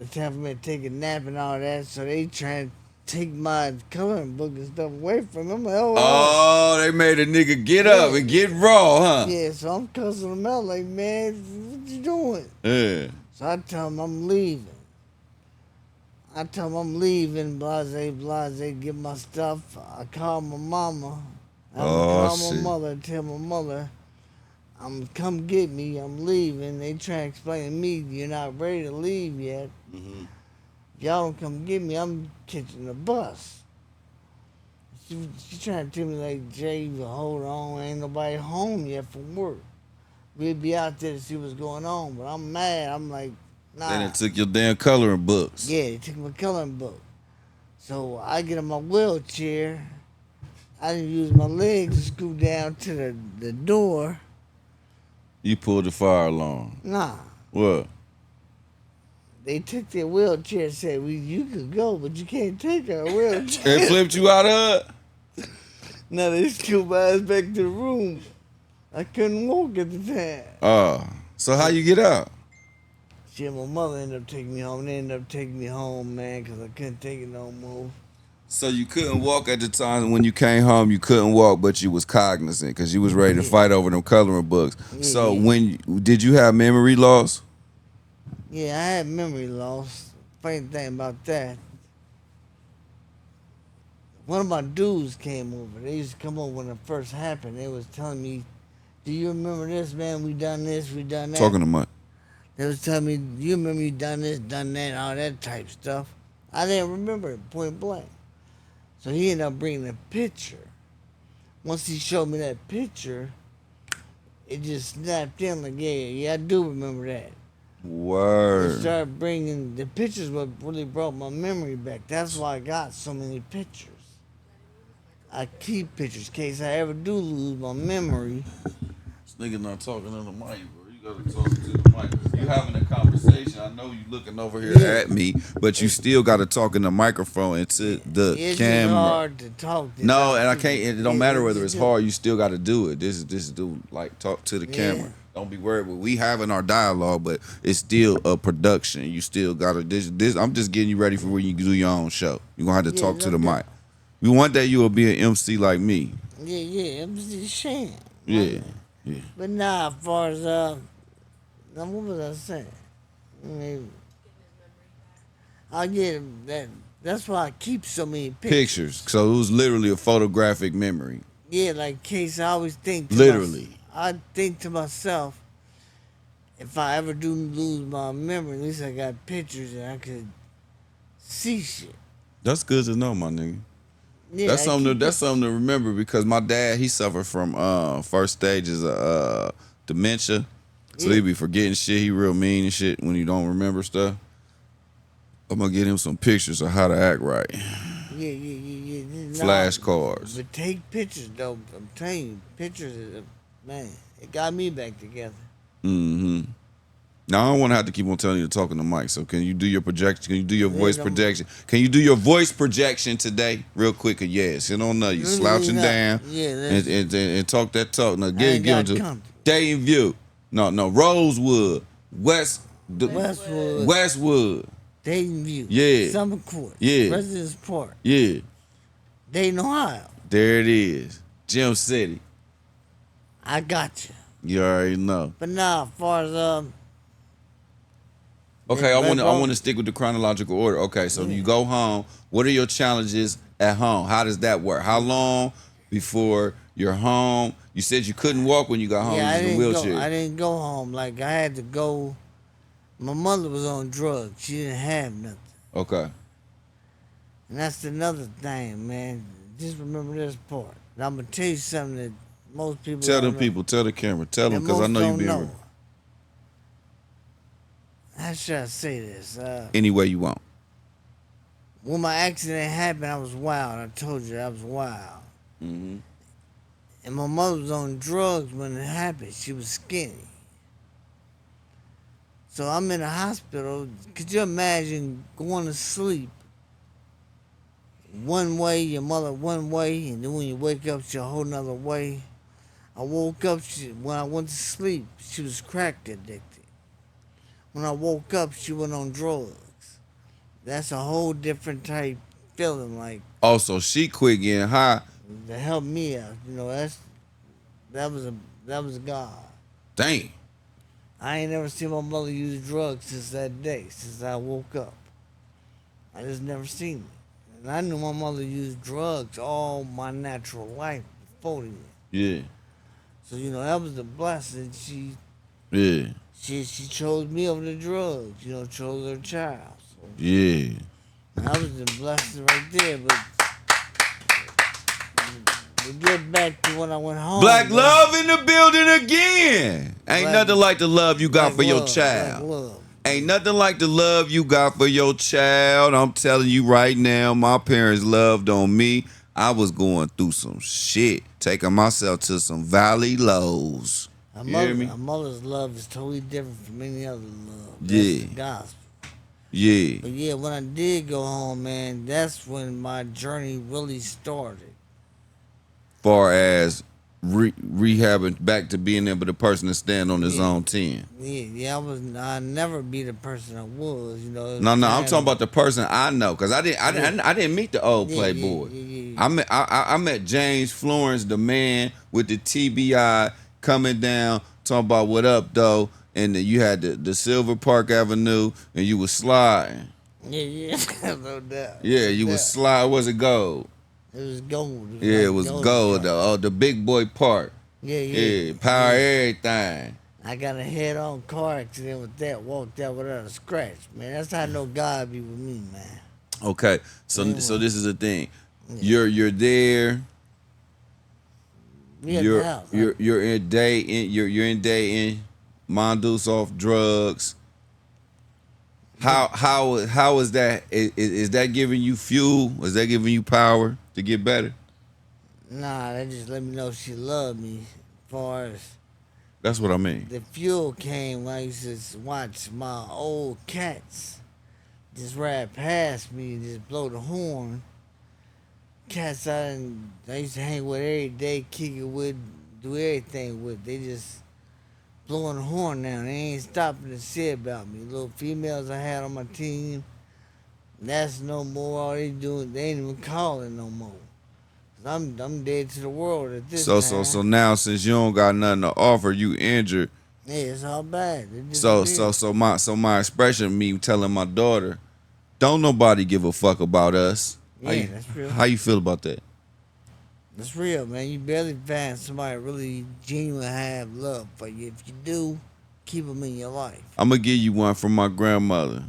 Speaker 3: time for me to take a nap and all that. So they trying to take my coloring book and stuff away from him.
Speaker 4: Oh, they made a nigga get up and get raw, huh?
Speaker 3: Yeah, so I'm cussing them out like, man, what you doing?
Speaker 4: Yeah.
Speaker 3: So I tell them I'm leaving. Blase, get my stuff. I call my mama.
Speaker 4: Shit.
Speaker 3: Tell my mother, come get me, I'm leaving. They try to explain to me, you're not ready to leave yet.
Speaker 4: Mm-hmm.
Speaker 3: If y'all don't come get me, I'm catching the bus. She trying to tell me like, Jay, hold on, ain't nobody home yet from work. We'd be out there to see what's going on, but I'm mad. I'm like, nah.
Speaker 4: Then it took your damn coloring books.
Speaker 3: Yeah, they took my coloring book. So I get in my wheelchair. I didn't use my legs to scoot down to the door.
Speaker 4: You pulled the fire alarm.
Speaker 3: Nah.
Speaker 4: What?
Speaker 3: They took their wheelchair and said, well, you could go, but you can't take our wheelchair.
Speaker 4: They flipped you out of it?
Speaker 3: Now they scooped my ass back to the room. I couldn't walk at the time.
Speaker 4: Oh. So how you get out?
Speaker 3: Shit, my mother ended up taking me home. They ended up taking me home, man, because I couldn't take it no more.
Speaker 4: So you couldn't walk at the time when you came home. You couldn't walk, but you was cognizant because you was ready to fight over them coloring books.
Speaker 3: Yeah,
Speaker 4: So
Speaker 3: yeah.
Speaker 4: Did you have memory loss?
Speaker 3: Yeah, I had memory loss. Funny thing about that, one of my dudes came over. They used to come over when it first happened. They was telling me, do you remember this, man? We done this, we done that.
Speaker 4: Talking to Mike.
Speaker 3: They was telling me, you remember you done this, done that, all that type stuff. I didn't remember it, point blank. So he ended up bringing a picture. Once he showed me that picture, it just snapped in like, yeah, I do remember that. They
Speaker 4: Word.
Speaker 3: started bringing, the pictures what really brought my memory back. That's why I got so many pictures. I keep pictures in case I ever do lose my memory.
Speaker 4: This nigga not talking on the mic, bro. You gotta talk to the mic. You having a conversation. I know you looking over here at me, but you still gotta talk in the microphone and to the
Speaker 3: It's
Speaker 4: camera.
Speaker 3: just hard to talk to
Speaker 4: No,
Speaker 3: them.
Speaker 4: and I can't. It don't
Speaker 3: Yeah,
Speaker 4: matter whether it's
Speaker 3: just-
Speaker 4: hard. You still got to do it. This is do like talk to the camera. Don't be worried. We having our dialogue, but it's still a production. You still got to this. I'm just getting you ready for when you do your own show. You are gonna have to talk to the mic. You one day you will be an MC like me.
Speaker 3: Yeah, it was a shame.
Speaker 4: Yeah.
Speaker 3: But nah, as far as now what was I saying? I get that. That's why I keep so many pictures.
Speaker 4: Pictures. So it was literally a photographic memory.
Speaker 3: Yeah, like in case I always think.
Speaker 4: Literally.
Speaker 3: I think to myself, if I ever do lose my memory, at least I got pictures and I could see shit.
Speaker 4: That's good to know, my nigga.
Speaker 3: Yeah,
Speaker 4: That's
Speaker 3: I
Speaker 4: something.
Speaker 3: keep
Speaker 4: That's something to remember because my dad he suffered from first stages of dementia, so
Speaker 3: Yeah.
Speaker 4: he be forgetting shit. He real mean and shit when you don't remember stuff. I'm gonna get him some pictures of how to act right.
Speaker 3: Yeah.
Speaker 4: Flashcards.
Speaker 3: But take pictures though. I'm telling you, pictures. Man, it got me back together.
Speaker 4: Mm-hmm. Now I don't want to have to keep on telling you to talk in the mic. So can you do your projection? Can you do your voice projection? Can you do your voice projection today, real quick? Yes, you don't know you slouching down.
Speaker 3: Yeah,
Speaker 4: and talk that talk. Now
Speaker 3: I
Speaker 4: get
Speaker 3: ain't got
Speaker 4: into
Speaker 3: comfortable.
Speaker 4: Dayton View. No, Rosewood,
Speaker 3: Westwood,
Speaker 4: Westwood.
Speaker 3: Dayton View,
Speaker 4: Yeah.
Speaker 3: Summer Court,
Speaker 4: Yeah.
Speaker 3: Residence Park,
Speaker 4: Yeah,
Speaker 3: Dayton, Ohio.
Speaker 4: there it is. Gem City.
Speaker 3: I got you.
Speaker 4: You already know.
Speaker 3: But now, as far as
Speaker 4: Okay, I want
Speaker 3: bro.
Speaker 4: to stick with the chronological order. Okay, so you go home. What are your challenges at home? How does that work? How long before you're home? You said you couldn't walk when you got home.
Speaker 3: Yeah,
Speaker 4: You was in a wheelchair.
Speaker 3: I didn't go home. Like I had to go. My mother was on drugs. She didn't have nothing.
Speaker 4: Okay.
Speaker 3: And that's another thing, man. Just remember this part. And I'm gonna tell you something that most people
Speaker 4: Tell
Speaker 3: don't
Speaker 4: them
Speaker 3: know.
Speaker 4: people. Tell the camera. Tell them
Speaker 3: That
Speaker 4: because I
Speaker 3: most
Speaker 4: know you
Speaker 3: don't
Speaker 4: being
Speaker 3: know.
Speaker 4: real.
Speaker 3: How should I say this?
Speaker 4: Any way you want.
Speaker 3: When my accident happened, I was wild. I told you I was wild.
Speaker 4: Mm-hmm.
Speaker 3: And my mother was on drugs when it happened. She was skinny. So I'm in the hospital. Could you imagine going to sleep one way, your mother one way, and then when you wake up, she a whole nother way? I woke up, when I went to sleep, she was crack addicted. When I woke up, she went on drugs. That's a whole different type feeling, like,
Speaker 4: Also, she quit getting high.
Speaker 3: to help me out. You know, that was God.
Speaker 4: Dang.
Speaker 3: I ain't never seen my mother use drugs since that day, since I woke up. I just never seen it. And I knew my mother used drugs all my natural life before then.
Speaker 4: Yeah.
Speaker 3: So, you know, that was a blessing.
Speaker 4: Yeah.
Speaker 3: She chose me over the drugs, you know, chose her child. So
Speaker 4: Yeah.
Speaker 3: that was the blessing right there. But to get back to when I went home.
Speaker 4: Black
Speaker 3: man,
Speaker 4: love in the building again. Ain't
Speaker 3: Black-
Speaker 4: nothing like the love you got
Speaker 3: black
Speaker 4: for your
Speaker 3: love,
Speaker 4: child.
Speaker 3: black love.
Speaker 4: Ain't nothing like the love you got for your child. I'm telling you right now, my parents loved on me. I was going through some shit, taking myself to some valley lows. You hear me?
Speaker 3: A mother's love is totally different from any other love. That's
Speaker 4: Yeah.
Speaker 3: the gospel.
Speaker 4: Yeah.
Speaker 3: But yeah, when I did go home, man, that's when my journey really started.
Speaker 4: Far as rehabbing back to being able the person to stand on his own 10.
Speaker 3: Yeah, I never be the person I was, you know.
Speaker 4: No, I'm talking about the person I know, cause I didn't meet the old Playboy.
Speaker 3: Yeah.
Speaker 4: I met James Florence, the man with the TBI coming down, talking about what up though, and then you had the Silver Park Avenue, and you was sliding.
Speaker 3: Yeah, no doubt.
Speaker 4: Yeah, you was slide. Was it gold?
Speaker 3: It was gold.
Speaker 4: Yeah, it was gold though. Oh, the big boy park.
Speaker 3: Yeah.
Speaker 4: Power everything.
Speaker 3: I got a head-on car accident with that. Walked out without a scratch, man. That's how I know God be with me, man.
Speaker 4: Okay, so this is the thing. You're there.
Speaker 3: We at the house.
Speaker 4: You're in Dayton. You're in Dayton. Mondo's off drugs. How is that? Is that giving you fuel? Is that giving you power to get better?
Speaker 3: Nah, that just let me know she loved me. As far as
Speaker 4: That's what I mean.
Speaker 3: the fuel came when I used to watch my old cats just ride past me and just blow the horn. Cats I used to hang with every day, kick it with, do everything with. They just blowing the horn now. They ain't stopping to say about me. Little females I had on my team, that's no more. All they doing, they ain't even calling no more. I'm dead to the world at this time.
Speaker 4: So now since you don't got nothing to offer, you injured.
Speaker 3: Yeah, it's all bad.
Speaker 4: So my expression, me telling my daughter, don't nobody give a fuck about us.
Speaker 3: Yeah, that's real.
Speaker 4: How you feel about that?
Speaker 3: That's real, man. You barely find somebody really genuine have love for you. If you do, keep them in your life.
Speaker 4: I'm gonna give you one from my grandmother.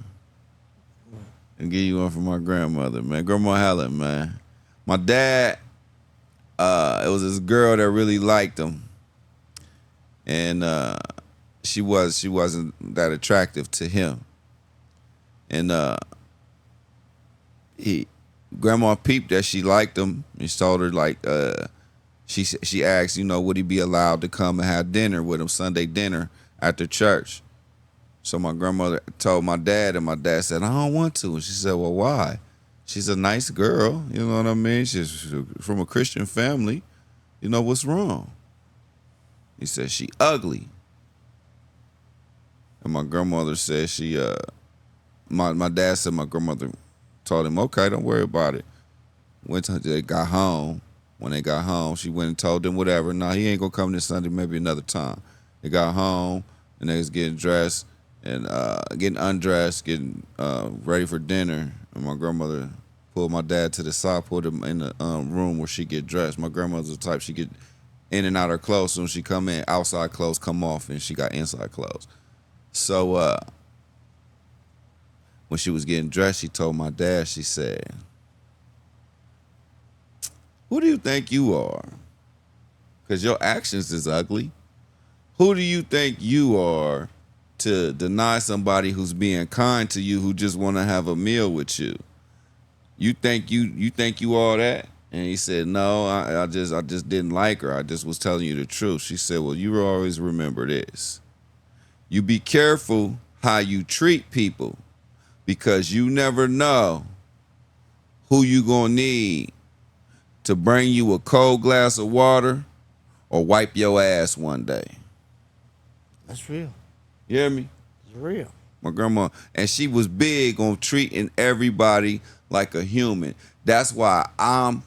Speaker 4: And give you one from my grandmother, man. Grandma Helen, man. My dad, it was this girl that really liked him, and she wasn't that attractive to him, and grandma peeped that she liked him, and she told her like she asked, would he be allowed to come and have dinner with him, Sunday dinner after church. So my grandmother told my dad, and my dad said, I don't want to. And she said, well, why? She's a nice girl, you know what I mean? She's from a Christian family. You know, what's wrong? He said, she ugly. And my grandmother said my dad said my grandmother told him, okay, don't worry about it. They got home. When they got home, she went and told them whatever. No, he ain't gonna come this Sunday, maybe another time. They got home and they was getting dressed and getting undressed, getting ready for dinner. And my grandmother pulled my dad to the side, put him in the room where she get dressed. My grandmother's the type, she get in and out her clothes. So when she come in, outside clothes come off, and she got inside clothes. So when she was getting dressed, she told my dad, she said, who do you think you are? Because your actions is ugly. Who do you think you are to deny somebody who's being kind to you, who just want to have a meal with you? You think you all that? And he said, no, I just didn't like her. I just was telling you the truth. She said, well, you always remember this. You be careful how you treat people, because you never know who you gonna need to bring you a cold glass of water or wipe your ass one day.
Speaker 3: That's real.
Speaker 4: You hear me?
Speaker 3: It's real.
Speaker 4: My grandma, and she was big on treating everybody like a human. That's why I'm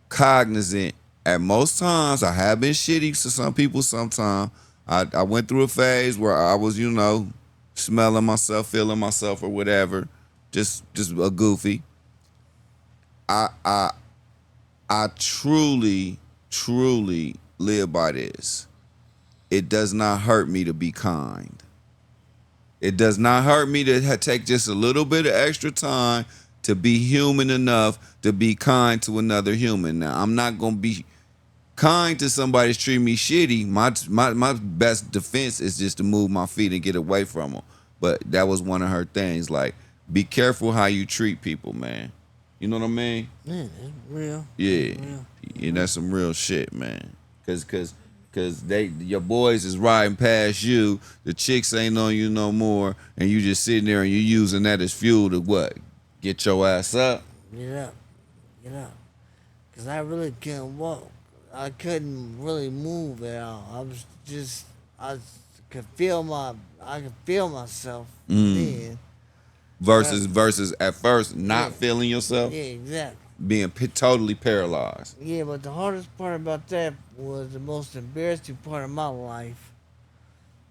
Speaker 4: cognizant. At most times, I have been shitty to some people sometimes. I went through a phase where I was, smelling myself, feeling myself or whatever, just a goofy. I truly live by this. It does not hurt me to be kind. It does not hurt me to take just a little bit of extra time to be human enough to be kind to another human. Now, I'm not going to be kind to somebody that's treating me shitty. My best defense is just to move my feet and get away from them. But that was one of her things. Like, be careful how you treat people, man. You know what I mean?
Speaker 3: Yeah, it's real.
Speaker 4: Yeah.
Speaker 3: It's real.
Speaker 4: And that's some real shit, man. Cause your boys is riding past you, the chicks ain't on you no more, and you just sitting there and you using that as fuel to what? Get your ass up.
Speaker 3: Get up. Cause I really couldn't walk. I couldn't really move at all. I could feel myself then.
Speaker 4: Versus at first not feeling yourself.
Speaker 3: Yeah, exactly.
Speaker 4: Being totally paralyzed.
Speaker 3: Yeah, but the hardest part about that was the most embarrassing part of my life.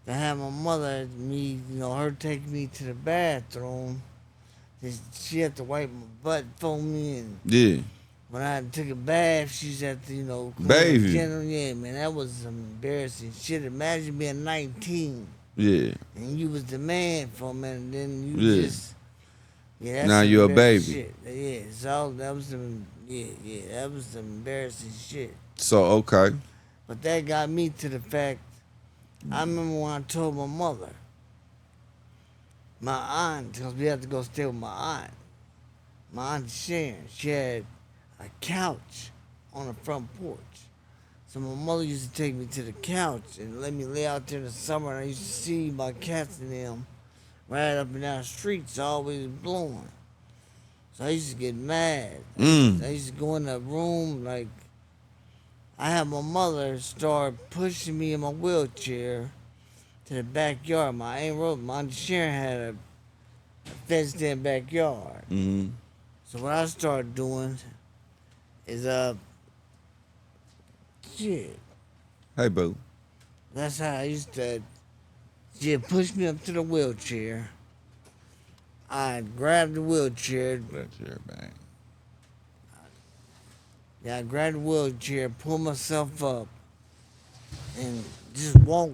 Speaker 3: To have my mother, her take me to the bathroom. She had to wipe my butt for me, and
Speaker 4: Yeah.
Speaker 3: when I took a bath, she had to, clean
Speaker 4: Baby.
Speaker 3: the general. Yeah, man, that was some embarrassing shit. Imagine being 19
Speaker 4: Yeah.
Speaker 3: and you was the man for a minute, and then you
Speaker 4: Yeah.
Speaker 3: just. Yeah, that's
Speaker 4: Now
Speaker 3: some
Speaker 4: you're a
Speaker 3: embarrassing
Speaker 4: baby.
Speaker 3: Shit. Yeah, so that was some. Yeah, that was some embarrassing shit.
Speaker 4: So okay.
Speaker 3: But that got me to the fact. I remember when I told my mother, my aunt, because we had to go stay with my aunt Sharon. She had a couch on the front porch. So my mother used to take me to the couch and let me lay out there in the summer, and I used to see my cats and them right up and down the streets, always blowing. So I used to get mad. I used to go in the room, like, I had my mother start pushing me in my wheelchair to the backyard. My Aunt Sharon had a fenced-in backyard.
Speaker 4: Mm-hmm.
Speaker 3: So what I started doing is, shit.
Speaker 4: Hey, boo.
Speaker 3: That's how I used to. She'd push me up to the wheelchair. I'd grab the wheelchair.
Speaker 4: Wheelchair bang.
Speaker 3: Yeah, I grabbed the wheelchair, pull myself up, and just walk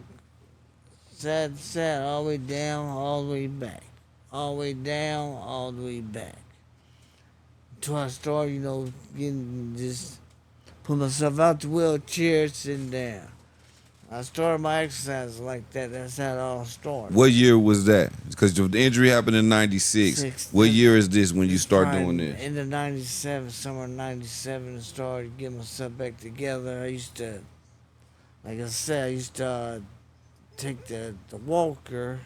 Speaker 3: side to side, all the way down, all the way back. All the way down, all the way back. Until I started, getting just put myself out the wheelchair, sitting down. I started my exercise like that. That's how it all started.
Speaker 4: What year was that? Because the injury happened in '96. What year is this when you start doing this?
Speaker 3: In the '97, summer '97, I started getting myself back together. I used to, like I said, I used to take the walker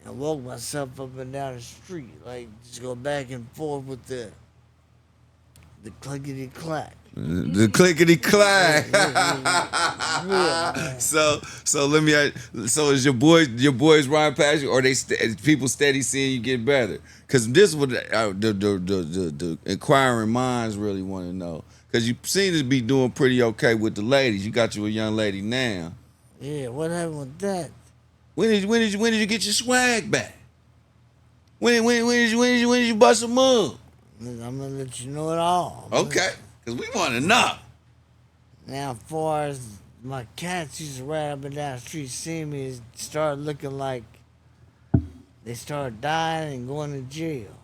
Speaker 3: and walk myself up and down the street, like just go back and forth with the clickety clack.
Speaker 4: The clickety clack.
Speaker 3: Yeah.
Speaker 4: So let me ask, so is your boys riding past you, or people steady seeing you get better? Because this is what the inquiring minds really want to know. Because you seem to be doing pretty okay with the ladies. You got you a young lady now.
Speaker 3: Yeah, what happened with that?
Speaker 4: When did you get your swag back? When did you bust a move?
Speaker 3: I'm gonna let you know it all.
Speaker 4: Okay, because we want to know.
Speaker 3: Now, as far as my cats used to ride up and down the street, seeing me, it started looking like they started dying and going to jail.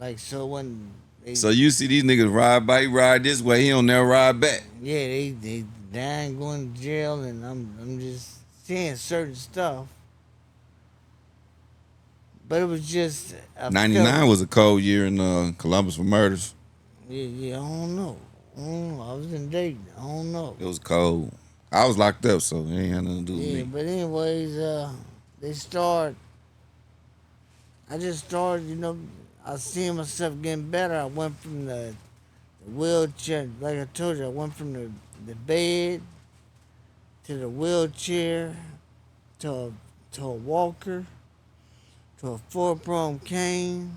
Speaker 3: Like, so when they...
Speaker 4: So you see these niggas ride by, he ride this way, he don't never ride back.
Speaker 3: Yeah, they dying, going to jail, and I'm just seeing certain stuff. But it was just...
Speaker 4: 99 was a cold year in Columbus for murders.
Speaker 3: Yeah, I don't know. I was in Dayton. I don't know.
Speaker 4: It was cold. I was locked up, so it ain't had nothing to do with
Speaker 3: Yeah,
Speaker 4: me.
Speaker 3: but anyways, I just started, I seen myself getting better. I went from the wheelchair, like I told you, I went from the bed to the wheelchair to a walker to a 4-prong cane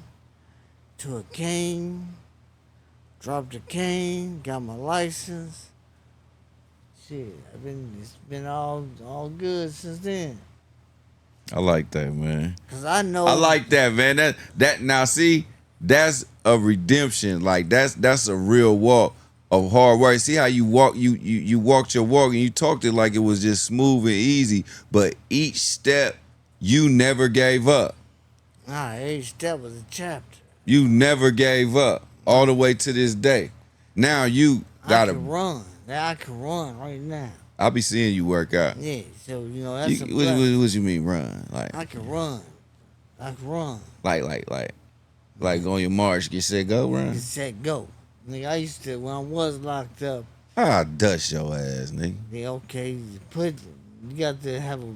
Speaker 3: to a cane. Dropped the cane, got my license. Shit, it's been all good since then.
Speaker 4: I like that, man.
Speaker 3: Cause I know.
Speaker 4: I like that, man. That now see, that's a redemption. Like that's a real walk of hard work. See how you walk, you walked your walk and you talked it like it was just smooth and easy, but each step you never gave up.
Speaker 3: Nah, each step was a chapter.
Speaker 4: You never gave up all the way to this day. Now you gotta
Speaker 3: I can run. I can run right now.
Speaker 4: I'll be seeing you work out.
Speaker 3: Yeah, so that's a
Speaker 4: What
Speaker 3: blessing.
Speaker 4: you mean run? Like
Speaker 3: I can run.
Speaker 4: like on your march, get set, go, run.
Speaker 3: Get set, go. Nigga, I used to, when I was locked up,
Speaker 4: I dust your ass, nigga.
Speaker 3: okay, you got to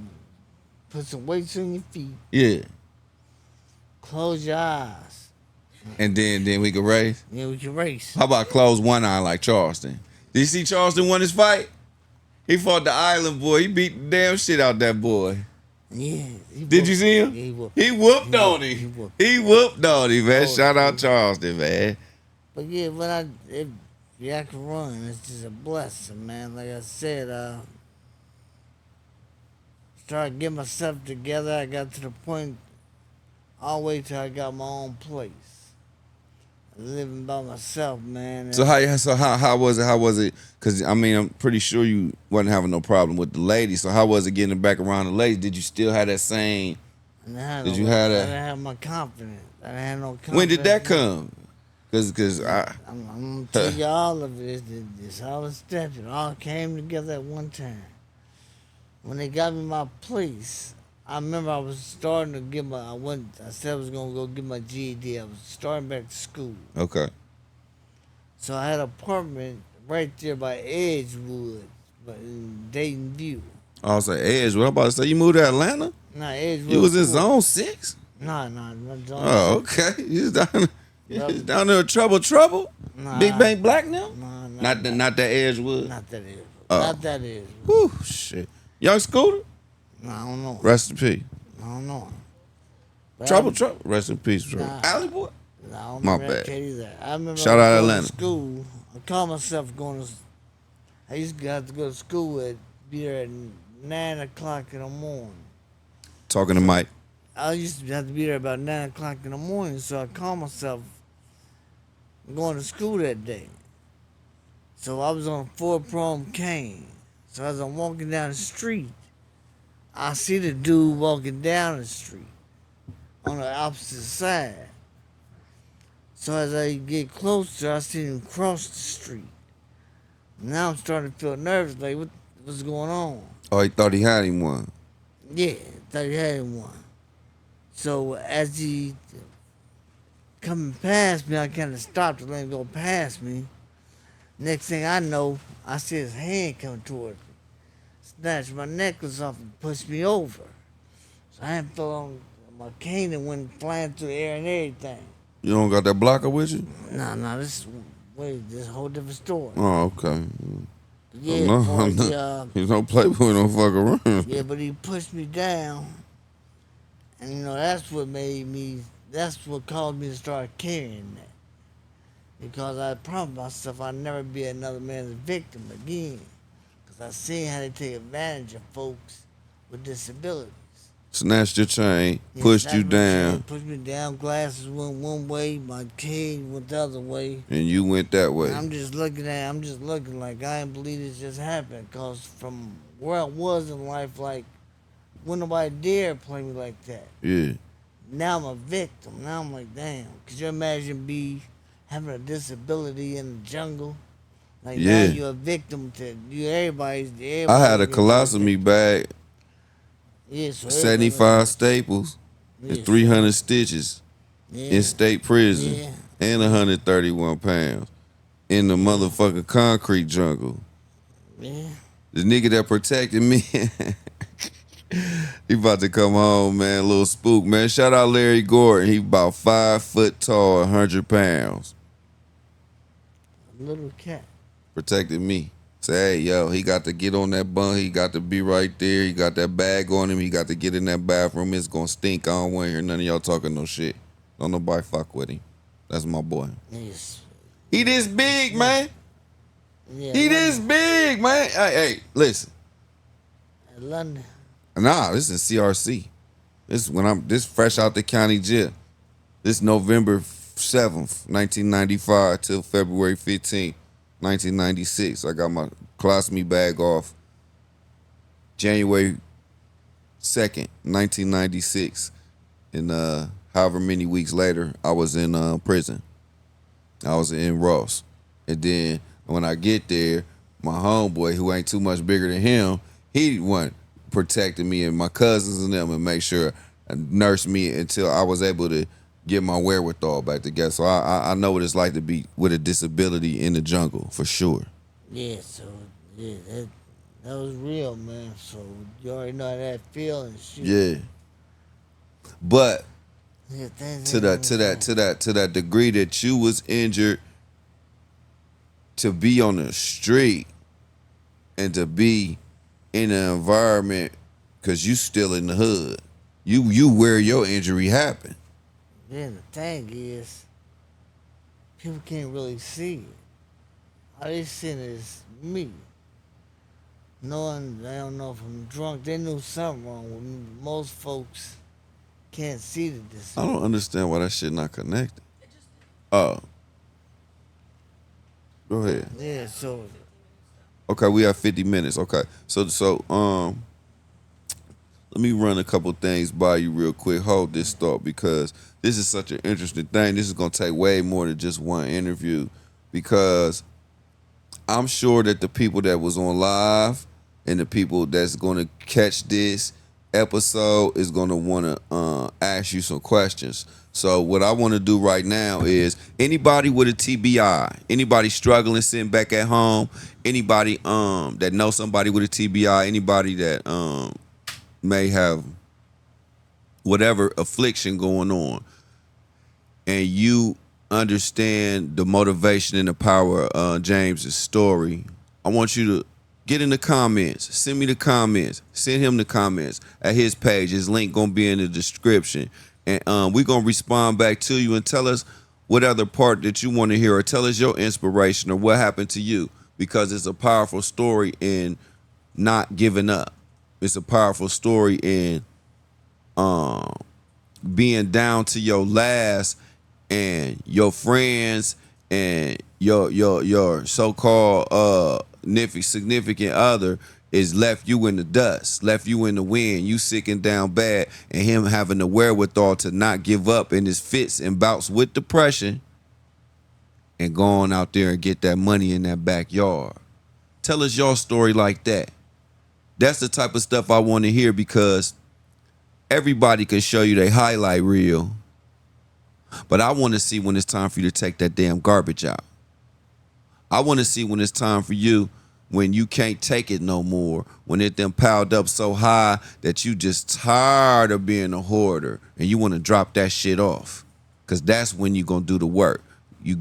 Speaker 3: put some weights on your feet.
Speaker 4: Yeah.
Speaker 3: Close your eyes.
Speaker 4: And then we can race.
Speaker 3: Yeah, we can race.
Speaker 4: How about close one eye like Charleston? Did you see Charleston won his fight? He fought the Island boy. He beat the damn shit out that boy.
Speaker 3: Yeah.
Speaker 4: Did you see him?
Speaker 3: Yeah, he whooped.
Speaker 4: He whooped on him. He whooped on him, man. Shout out Charleston, man.
Speaker 3: But yeah, I can run. It's just a blessing, man. Like I said, started getting myself together. I got to the point all the way till I got my own place. Living by myself, man.
Speaker 4: So how was it? How was it? Because I mean, I'm pretty sure you wasn't having no problem with the ladies. So how was it getting back around the ladies? Did you still have that same?
Speaker 3: Did
Speaker 4: you have that?
Speaker 3: I didn't have my confidence. I didn't have no confidence.
Speaker 4: When did that come? Because
Speaker 3: I'm gonna tell you all of it. It's all a step. It all came together at one time. When they got me my place, I remember I was starting to get I said I was gonna go get my GED. I was starting back to school.
Speaker 4: Okay.
Speaker 3: So I had an apartment right there by Edgewood, but in Dayton View.
Speaker 4: I was like, Edgewood. I'm about to say, you moved to Atlanta?
Speaker 3: Nah, Edgewood.
Speaker 4: You was in
Speaker 3: 4.
Speaker 4: Zone 6?
Speaker 3: Nah, not Zone
Speaker 4: Oh,
Speaker 3: 6.
Speaker 4: okay. You was down there trouble?
Speaker 3: Nah.
Speaker 4: Big Bank Black now?
Speaker 3: Nah,
Speaker 4: Not that Edgewood?
Speaker 3: Not that Edgewood.
Speaker 4: Oh.
Speaker 3: Not that Edgewood.
Speaker 4: Whew, shit. Young Scooter?
Speaker 3: Nah, I don't know.
Speaker 4: Rest in peace.
Speaker 3: I don't know. But
Speaker 4: Trouble. Rest in peace, bro.
Speaker 3: Nah.
Speaker 4: Alley boy?
Speaker 3: I don't
Speaker 4: My
Speaker 3: remember
Speaker 4: bad.
Speaker 3: tell you that. I remember
Speaker 4: Shout
Speaker 3: I
Speaker 4: out
Speaker 3: was going
Speaker 4: Atlanta.
Speaker 3: to school. I called myself going to. I used to have to go to school be there at 9 o'clock in the morning.
Speaker 4: Talking to Mike.
Speaker 3: I used to have to be there about 9 o'clock in the morning, so I called myself going to school that day. So I was on a 4-prong cane. So as I'm walking down the street, I see the dude walking down the street on the opposite side. So as I get closer, I see him cross the street. Now I'm starting to feel nervous, like what's going on?
Speaker 4: Oh, he thought he had him one.
Speaker 3: Yeah, thought he had one. So as he coming past me, I kind of stopped to let him go past me. Next thing I know, I see his hand coming towards me. Snatched my necklace off and pushed me over. So I fell on my cane and went flying through the air and everything.
Speaker 4: You don't got that blocker with you?
Speaker 3: Nah, this is a whole different story.
Speaker 4: Oh, okay.
Speaker 3: Yeah,
Speaker 4: No,
Speaker 3: boy,
Speaker 4: you don't Playboy, don't fuck around.
Speaker 3: yeah, but he pushed me down. And you know, that's what caused me to start carrying that. Because I promised myself I'd never be another man's victim again. Because I seen how they take advantage of folks with disabilities.
Speaker 4: Snatched your chain,
Speaker 3: Yeah,
Speaker 4: pushed
Speaker 3: that's
Speaker 4: you
Speaker 3: what
Speaker 4: down,
Speaker 3: changed. Pushed me down, glasses went one way, my cane went the other way.
Speaker 4: and you went that way.
Speaker 3: And I'm just looking like I ain't believe this just happened. Because from where I was in life, like, when nobody dare play me like that.
Speaker 4: Yeah.
Speaker 3: Now I'm a victim. Now I'm like, damn. Could you imagine having a disability in the jungle? Like,
Speaker 4: Yeah.
Speaker 3: now you're a victim to everybody.
Speaker 4: I had a colostomy bag,
Speaker 3: Yeah, so
Speaker 4: 75 staples,
Speaker 3: yeah,
Speaker 4: and 300 stitches
Speaker 3: yeah,
Speaker 4: in state prison,
Speaker 3: yeah,
Speaker 4: and 131 pounds in the motherfucking concrete jungle.
Speaker 3: yeah.
Speaker 4: The nigga that protected me, he about to come home, man. Little spook, man. Shout out Larry Gordon. He about 5 foot tall, 100 pounds.
Speaker 3: Little cat.
Speaker 4: Protected me. Say, hey, yo, he got to get on that bun. He got to be right there. He got that bag on him. He got to get in that bathroom. It's going to stink. I don't want to hear none of y'all talking no shit. Don't nobody fuck with him. That's my boy.
Speaker 3: Yes.
Speaker 4: He this big, man.
Speaker 3: Yeah,
Speaker 4: He this big, man. Hey, listen.
Speaker 3: London.
Speaker 4: Nah, this is CRC. This fresh out the county jail. This November 7th, 1995 till February 15th, 1996. I got my colostomy bag off January 2nd, 1996. And however many weeks later, I was in prison. I was in Ross. And then when I get there, my homeboy, who ain't too much bigger than him, he went protecting me and my cousins and them and make sure and nurse me until I was able to get my wherewithal back together. So I know what it's like to be with a disability in the jungle, for sure.
Speaker 3: Yeah, so, yeah, that was real, man. So, you already know how that feel and shit.
Speaker 4: Yeah. But
Speaker 3: Yeah,
Speaker 4: to that degree that you was injured, to be on the street and to be in an environment, because you still in the hood, you where your injury happened.
Speaker 3: Then the thing is, people can't really see it. All they seeing is me. Knowing they don't know if I'm drunk, they knew something wrong with me. Most folks can't see the
Speaker 4: I
Speaker 3: disability.
Speaker 4: don't understand why that shit not connected. Oh. Go ahead.
Speaker 3: Yeah, so
Speaker 4: Okay, we have 50 minutes. Okay. So let me run a couple things by you real quick. Hold this thought, because this is such an interesting thing. This is going to take way more than just one interview, because I'm sure that the people that was on live and the people that's going to catch this episode is going to want to ask you some questions. So what I want to do right now is, anybody with a TBI, anybody struggling, sitting back at home, anybody that knows somebody with a TBI, anybody that may have whatever affliction going on, and you understand the motivation and the power of James's story, I want you to get in the comments. Send me the comments. Send him the comments at his page. His link gonna be in the description. And we're going to respond back to you and tell us what other part that you want to hear, or tell us your inspiration or what happened to you, because it's a powerful story in not giving up. It's a powerful story in being down to your last, and your friends and your so-called significant other is left you in the dust, left you in the wind, you sick and down bad, and him having the wherewithal to not give up in his fits and bouts with depression and going out there and get that money in that backyard. Tell us your story like that. That's the type of stuff I want to hear, because everybody can show you their highlight reel, but I want to see when it's time for you to take that damn garbage out. I want to see when it's time for you, when you can't take it no more, when it then piled up so high that you just tired of being a hoarder and you want to drop that shit off. Because that's when you going to do the work. You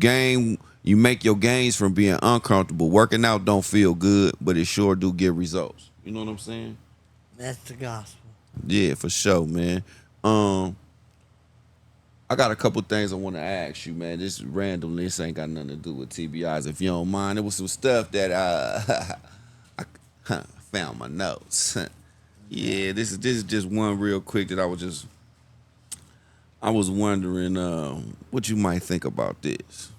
Speaker 4: make your gains from being uncomfortable. Working out don't feel good, but it sure do get results. You know what I'm saying?
Speaker 3: That's the gospel.
Speaker 4: Yeah, for sure, man. I got a couple things I want to ask you, man. This is random. This ain't got nothing to do with TBIs. If you don't mind, it was some stuff that I found my notes. Yeah, this is just one real quick that I was wondering what you might think about this.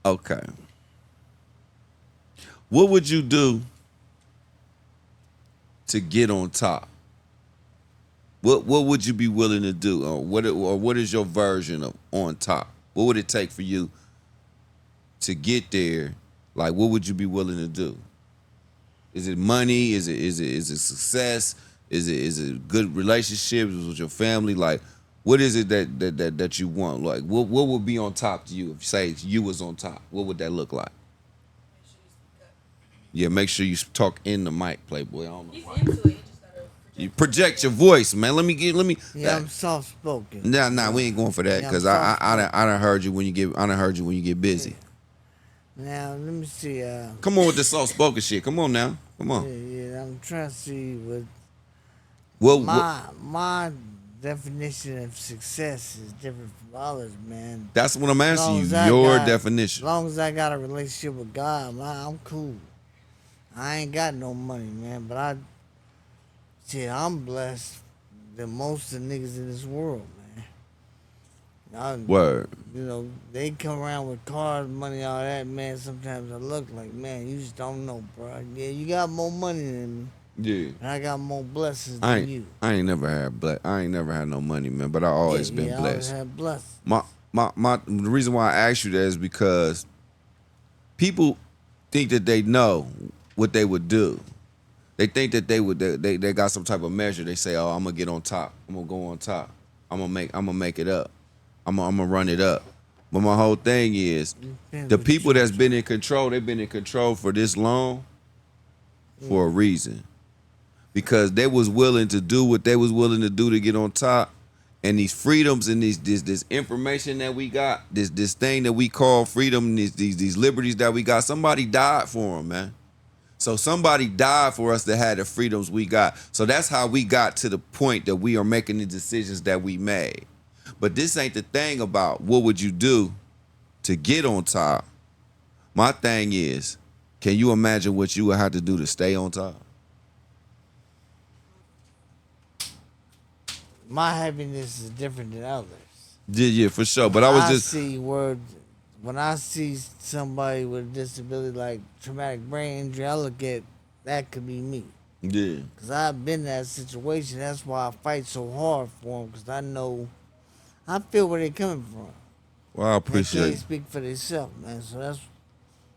Speaker 4: Okay. What would you do to get on top? What would you be willing to do? Or what is your version of on top? What would it take for you to get there? Like, what would you be willing to do? Is it money? Is it success? Is it good relationships with your family? Like, what is it that you want? Like, what would be on top to you if, say, you was on top? What would that look like? Yeah, make sure you talk in the mic, Playboy. I don't know.
Speaker 1: He's into it. He just gotta
Speaker 4: You project your voice, man. Let me.
Speaker 3: Yeah, I'm soft spoken.
Speaker 4: Nah, we ain't going for that,
Speaker 3: Yeah,
Speaker 4: because
Speaker 3: I'm
Speaker 4: I done heard you when you get busy.
Speaker 3: Now let me see.
Speaker 4: Come on with the soft spoken shit. Come on now. Come on.
Speaker 3: Yeah, I'm trying to see what
Speaker 4: Well,
Speaker 3: my definition of success is different from others, man.
Speaker 4: that's what I'm asking you.
Speaker 3: As long as
Speaker 4: Your
Speaker 3: As
Speaker 4: definition.
Speaker 3: long as I got a relationship with God, I'm cool. I ain't got no money, man, but I'm blessed than most of the niggas in this world, man.
Speaker 4: Word.
Speaker 3: You know, they come around with cars, money, all that, man. Sometimes I look like, man, you just don't know, bro. Yeah, you got more money than me,
Speaker 4: Yeah.
Speaker 3: and I got more blessings
Speaker 4: I
Speaker 3: than you.
Speaker 4: ain't never had no money, man. But I always been
Speaker 3: I always
Speaker 4: blessed.
Speaker 3: had blessings.
Speaker 4: The reason why I asked you that is because people think that they know what they would do. They think that they got some type of measure. They say, "Oh, I'm gonna get on top. I'm gonna go on top. I'm gonna make it up. I'm gonna run it up." But my whole thing is, the people that's been in control, they've been in control for this long for a reason. Because they was willing to do what they was willing to do to get on top. And these freedoms and this information that we got, this thing that we call freedom, these liberties that we got, somebody died for them, man. So somebody died for us to have the freedoms we got. So that's how we got to the point that we are making the decisions that we made. But this ain't the thing about what would you do to get on top. My thing is, can you imagine what you would have to do to stay on top?
Speaker 3: My happiness is different than others.
Speaker 4: Yeah, for sure. But I was just
Speaker 3: when I see somebody with a disability like traumatic brain injury, I look at that could be me.
Speaker 4: yeah.
Speaker 3: Because I've been in that situation. That's why I fight so hard for them, because I feel where they're coming from.
Speaker 4: Well, I
Speaker 3: They
Speaker 4: appreciate
Speaker 3: can't speak for themselves, man. So that's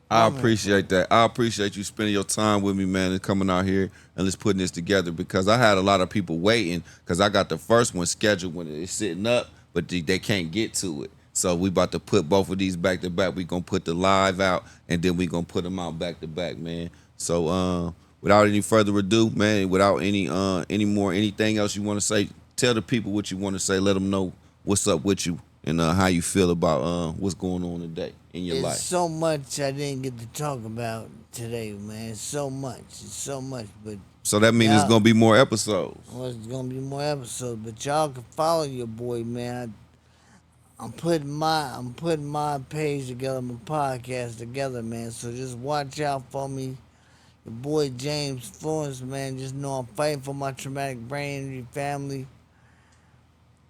Speaker 4: I appreciate that. I appreciate you spending your time with me, man, and coming out here and let's putting this together, because I had a lot of people waiting, because I got the first one scheduled when it's sitting up, but they can't get to it. So we about to put both of these back to back. We gonna put the live out, and then we gonna put them out back to back, man. So without any further ado, man, without anything else you want to say, tell the people what you want to say. Let them know what's up with you and how you feel about what's going on today in your life.
Speaker 3: It's so much I didn't get to talk about today, man. It's so much, but
Speaker 4: So that means it's gonna be more episodes.
Speaker 3: well, it's gonna be more episodes. But y'all can follow your boy, man. I'm putting my page together, my podcast together, man. So just watch out for me. Your boy James Florence, man. Just know I'm fighting for my traumatic brain injury family.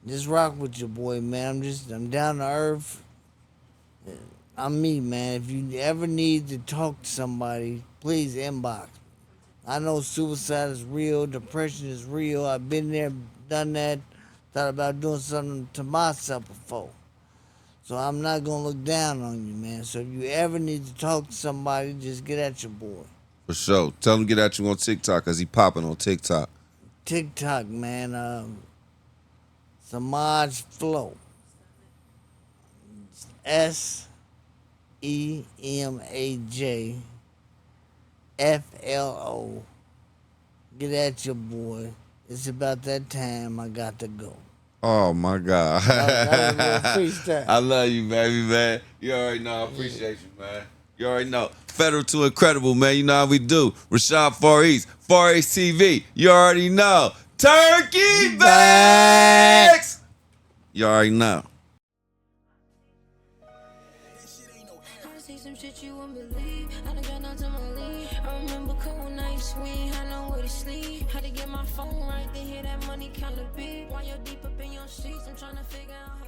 Speaker 3: Just rock with your boy, man. I'm down to earth. I'm me, man. If you ever need to talk to somebody, please inbox me. I know suicide is real, depression is real. I've been there, done that, thought about doing something to myself before. So I'm not gonna look down on you, man. So if you ever need to talk to somebody, just get at your boy.
Speaker 4: For sure. Tell him to get at you on TikTok, cause he popping on TikTok.
Speaker 3: TikTok, man. Samaj Flow. SEMAJFLO. Get at your boy. It's about that time. I got to go.
Speaker 4: Oh my God.
Speaker 3: That was a little freestyle.
Speaker 4: I love you, baby, man. You already know I appreciate you, man. You already know. Federal to Incredible, man. You know how we do. Rashad Far East TV. You already know. Turkey bags. You already know.
Speaker 2: I see some shit you wouldn't believe. I done got down to my league. I remember cold nights, we ain't had nowhere to sleep. Had to get my phone right to hear that money count a beat. While you're deep up in your sheets, I'm trying to figure out how